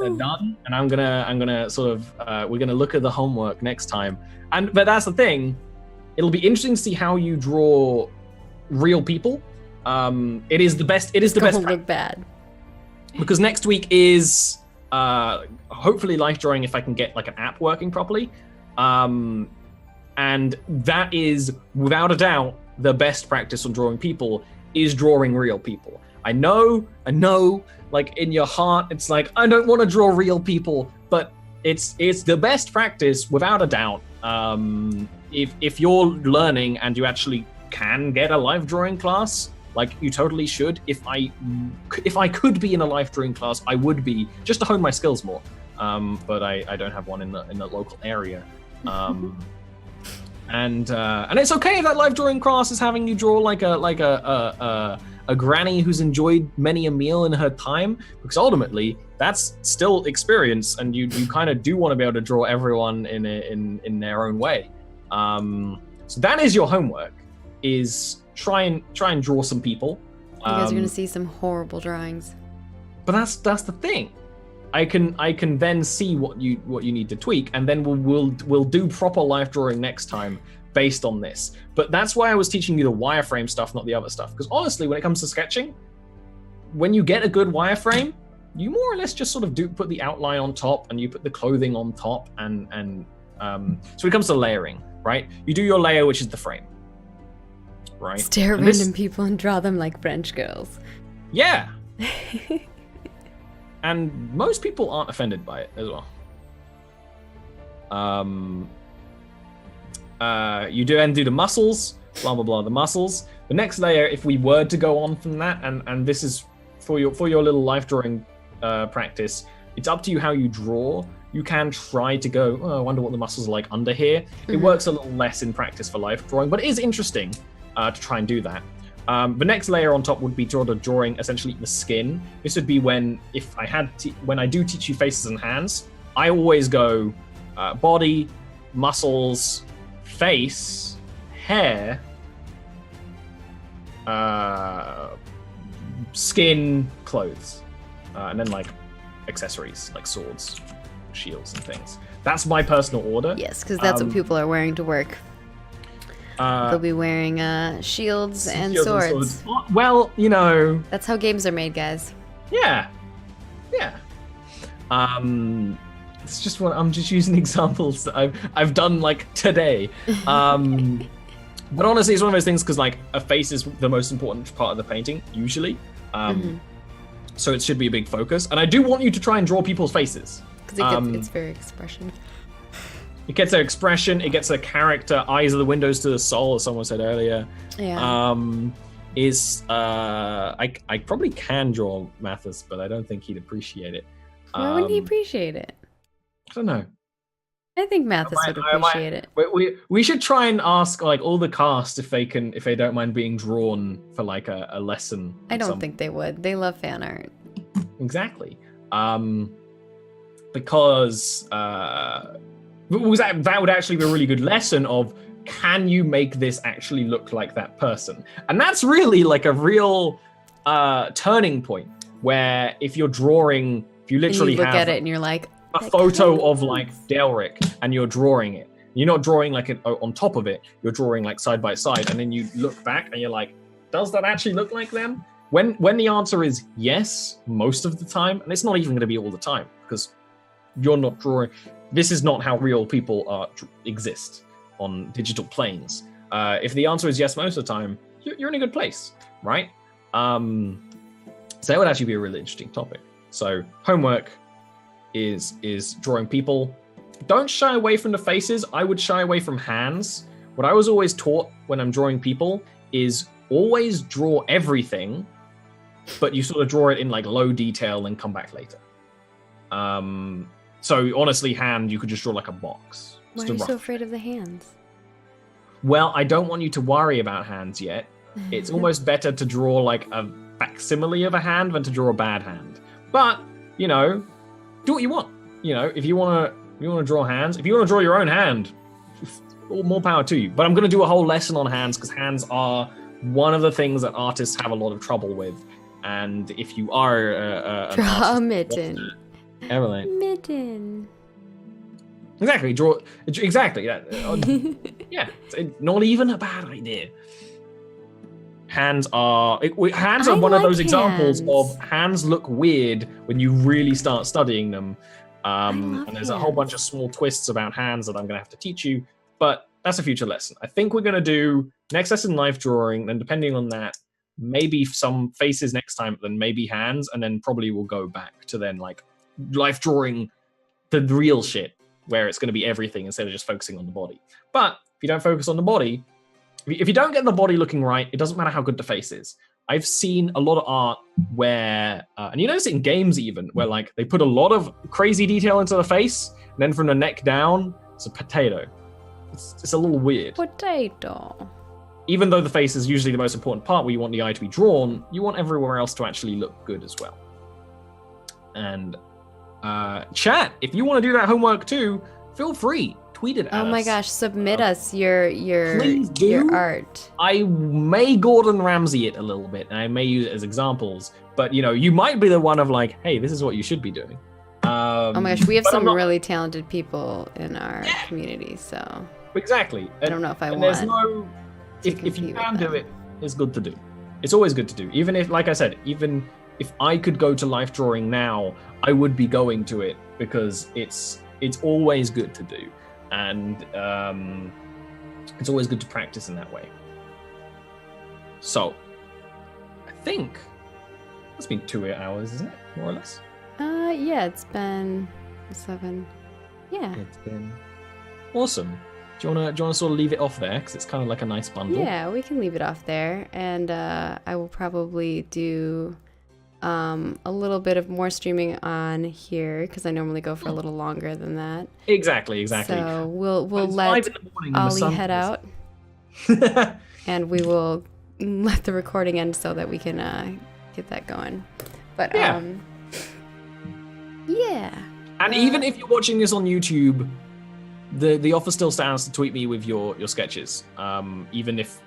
they're done. And I'm gonna sort of, we're gonna look at the homework next time. But that's the thing. It'll be interesting to see how you draw real people. It is the best. It is the best. Look bad. Because next week is hopefully life drawing if I can get like an app working properly. And that is without a doubt the best practice on drawing people is drawing real people. I know, like in your heart, it's like, I don't want to draw real people, but it's the best practice without a doubt. If you're learning and you actually can get a live drawing class, like you totally should. If I could be in a live drawing class, I would be, just to hone my skills more. But I don't have one in the local area. And it's okay if that live drawing class is having you draw like a granny who's enjoyed many a meal in her time, because ultimately that's still experience, and you kind of do want to be able to draw everyone in their own way. So that is your homework: is try and draw some people. You guys are gonna see some horrible drawings. But that's the thing. I can then see what you need to tweak, and then we'll do proper live drawing next time based on this. But that's why I was teaching you the wireframe stuff, not the other stuff. Because honestly, when it comes to sketching, when you get a good wireframe, you more or less just sort of put the outline on top, and you put the clothing on top, and so when it comes to layering, right? You do your layer, which is the frame, right? Stare at random people and draw them like French girls. Yeah. And most people aren't offended by it as well. You do the muscles, blah blah blah, the muscles. The next layer, if we were to go on from that, and this is for your little life drawing practice, it's up to you how you draw. You can try to go, I wonder what the muscles are like under here. Mm-hmm. It works a little less in practice for life drawing, but it is interesting to try and do that. The next layer on top would be drawing essentially the skin. This would be when I do teach you faces and hands, I always go body, muscles, face, hair, skin, clothes, and then like accessories like swords, shields, and things. That's my personal order. Yes, because that's what people are wearing to work. They'll be wearing shields and swords. Well, that's how games are made, guys. Yeah. It's just I'm just using examples that I've done like today. But honestly, it's one of those things because like a face is the most important part of the painting usually. So it should be a big focus, and I do want you to try and draw people's faces because it's very expression. It gets their expression, it gets their character. Eyes are the windows to the soul, as someone said earlier. Yeah. I probably can draw Mathis, but I don't think he'd appreciate it. Why wouldn't he appreciate it? I don't know. I think Mathis would appreciate it. We should try and ask like all the cast if they don't mind being drawn for like a lesson. I don't think they would. They love fan art. Exactly. because that would actually be a really good lesson of, can you make this actually look like that person? And that's really like a real turning point, where if you're drawing, if you literally look have at it and you're like, a photo of like Delric and you're drawing it, you're not drawing like it on top of it, you're drawing like side by side, and then you look back and you're like, does that actually look like them? When the answer is yes, most of the time, and it's not even going to be all the time, because you're not drawing, this is not how real people exist on digital planes. If the answer is yes most of the time, you're in a good place, right? So that would actually be a really interesting topic. So homework is drawing people. Don't shy away from the faces. I would shy away from hands. What I was always taught when I'm drawing people is always draw everything, but you sort of draw it in like low detail and come back later. So honestly, hand, you could just draw like a box. why are you so afraid of the hands? Well, I don't want you to worry about hands yet. It's almost better to draw like a facsimile of a hand than to draw a bad hand. But, you know, do what you want. You know, if you want to draw hands, if you want to draw your own hand, all more power to you. But I'm going to do a whole lesson on hands, because hands are one of the things that artists have a lot of trouble with. And if you are an Draw artist, a mitten. Everything. Mitten. Exactly. Draw. Exactly. Yeah. It's not even a bad idea. Hands are one of those examples of hands look weird when you really start studying them. And there's a whole bunch of small twists about hands that I'm going to have to teach you, but that's a future lesson. I think we're going to do next lesson life drawing, then depending on that, maybe some faces next time, then maybe hands, and then probably we'll go back to then like life drawing the real shit, where it's going to be everything instead of just focusing on the body. But if you don't focus on the body, if you don't get the body looking right, it doesn't matter how good the face is. I've seen a lot of art where, and you notice it in games even, where like they put a lot of crazy detail into the face, and then from the neck down, it's a potato. It's a little weird. Potato. Even though the face is usually the most important part where you want the eye to be drawn, you want everywhere else to actually look good as well. And chat, if you want to do that homework too, feel free. Tweet it at us. Oh my gosh, submit us your art. I may Gordon Ramsay it a little bit, and I may use it as examples, but you know, you might be the one of like, hey, this is what you should be doing. Oh my gosh, we have some really talented people in our community, so exactly. I don't know if I want. There's no, if you can do it, it's good to do. It's always good to do. Even if, like I said, even if I could go to life drawing now, I would be going to it, because it's always good to do. And it's always good to practice in that way. So, I think it's been 2 hours, isn't it? More or less? Yeah, it's been 7. Yeah. It's been awesome. Do you wanna sort of leave it off there? Because it's kind of like a nice bundle. Yeah, we can leave it off there. And I will probably do a little bit of more streaming on here, because I normally go for a little longer than that. Exactly. So we'll let Ollie head out, and we will let the recording end so that we can get that going. But yeah. And even if you're watching this on YouTube, the offer still stands to tweet me with your sketches. Even if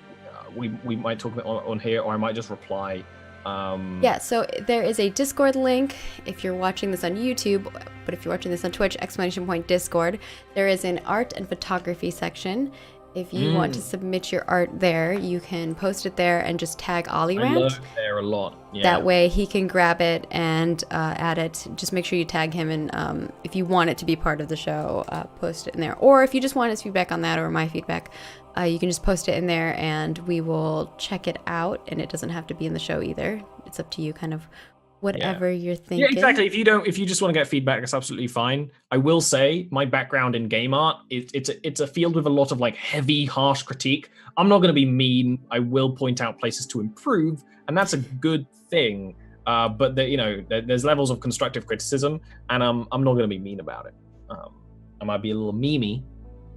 we might talk about it on here, or I might just reply. Yeah, so there is a Discord link if you're watching this on YouTube, but if you're watching this on Twitch, !Discord, there is an art and photography section. If you want to submit your art there, you can post it there and just tag Olirant. I love it there a lot. Yeah. That way he can grab it and add it. Just make sure you tag him, and if you want it to be part of the show, post it in there. Or if you just want his feedback on that, or my feedback, you can just post it in there and we will check it out. And it doesn't have to be in the show either. It's up to you, kind of whatever you're thinking. Yeah, exactly. If you just want to get feedback, that's absolutely fine. I will say my background in game art, it's a field with a lot of like heavy, harsh critique. I'm not going to be mean. I will point out places to improve, and that's a good thing. But there's levels of constructive criticism, and I'm not going to be mean about it. I might be a little memey,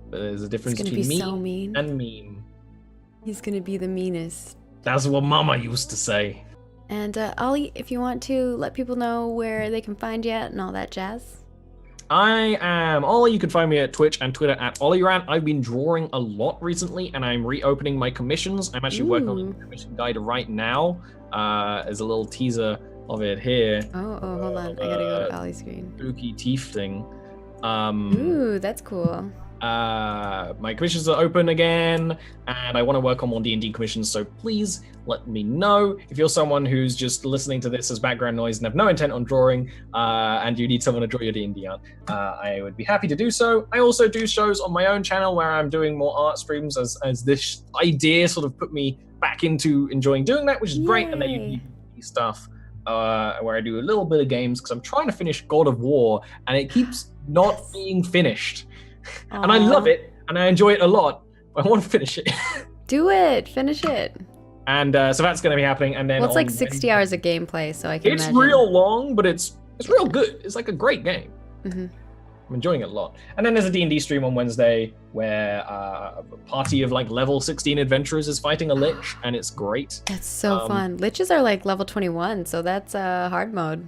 but there's a difference between mean and meme. He's going to be the meanest. That's what Mama used to say. And Ollie, if you want to let people know where they can find you at and all that jazz. I am Ollie. You can find me at Twitch and Twitter at Olirant. I've been drawing a lot recently, and I'm reopening my commissions. I'm actually working on a commission guide right now. There's a little teaser of it here. Oh, hold on. I gotta go to Ali's screen. Spooky teeth thing. Ooh, that's cool. My commissions are open again, and I want to work on more D&D commissions, so please let me know. If you're someone who's just listening to this as background noise and have no intent on drawing, and you need someone to draw your D&D art, I would be happy to do so. I also do shows on my own channel where I'm doing more art streams as this idea sort of put me back into enjoying doing that, which is great. And then you do stuff where I do a little bit of games, because I'm trying to finish God of War, and it keeps not being finished. Aww. And I love it, and I enjoy it a lot, but I want to finish it. Do it. Finish it. And so that's going to be happening. And then it's like 60 hours of gameplay, so I can It's imagine. real long, but it's real good. It's like a great game. Mm-hmm. I'm enjoying it a lot. And then there's a D&D stream on Wednesday where a party of like level 16 adventurers is fighting a lich, and it's great. That's so fun. Liches are like level 21, so that's hard mode.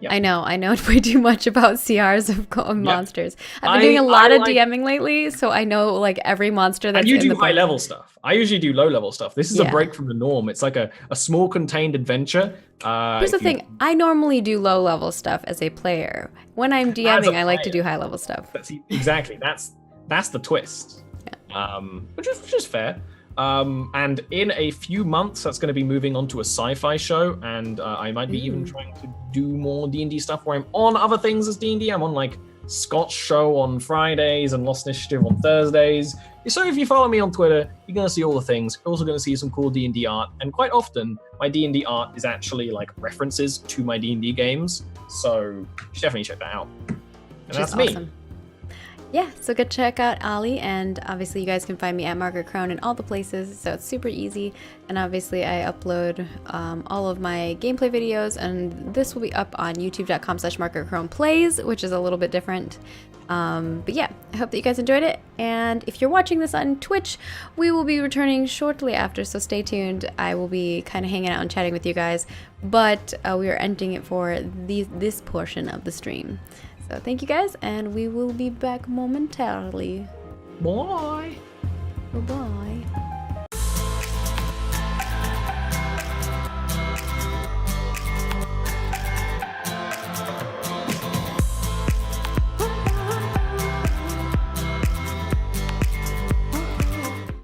Yep. I know way too much about CRs of monsters. I've been doing a I lot of like DMing lately, so I know like every monster that's and you in do the high level stuff. I usually do low level stuff. This is a Yeah. break from the norm. It's like a small contained adventure. Here's the thing. I normally do low level stuff as a player. When I'm DMing, I like to do high level stuff. Exactly. That's the twist. Yeah. Which is fair. And in a few months, that's going to be moving on to a sci-fi show, and I might be even trying to do more D&D stuff where I'm on other things as D&D. I'm on like Scott's show on Fridays and Lost Initiative on Thursdays. So if you follow me on Twitter, you're going to see all the things. You're also going to see some cool D&D art, and quite often my D&D art is actually like references to my D&D games. So you should definitely check that out. And that's me. Awesome. Yeah, so go check out Ali, and obviously you guys can find me at Margaret Krohn in all the places, so it's super easy. And obviously I upload all of my gameplay videos, and this will be up on youtube.com/MargaretKrohnPlays, which is a little bit different. But yeah, I hope that you guys enjoyed it, and if you're watching this on Twitch, we will be returning shortly after, so stay tuned. I will be kind of hanging out and chatting with you guys, but we are ending it for this portion of the stream. So thank you guys, and we will be back momentarily. Bye. Bye-bye.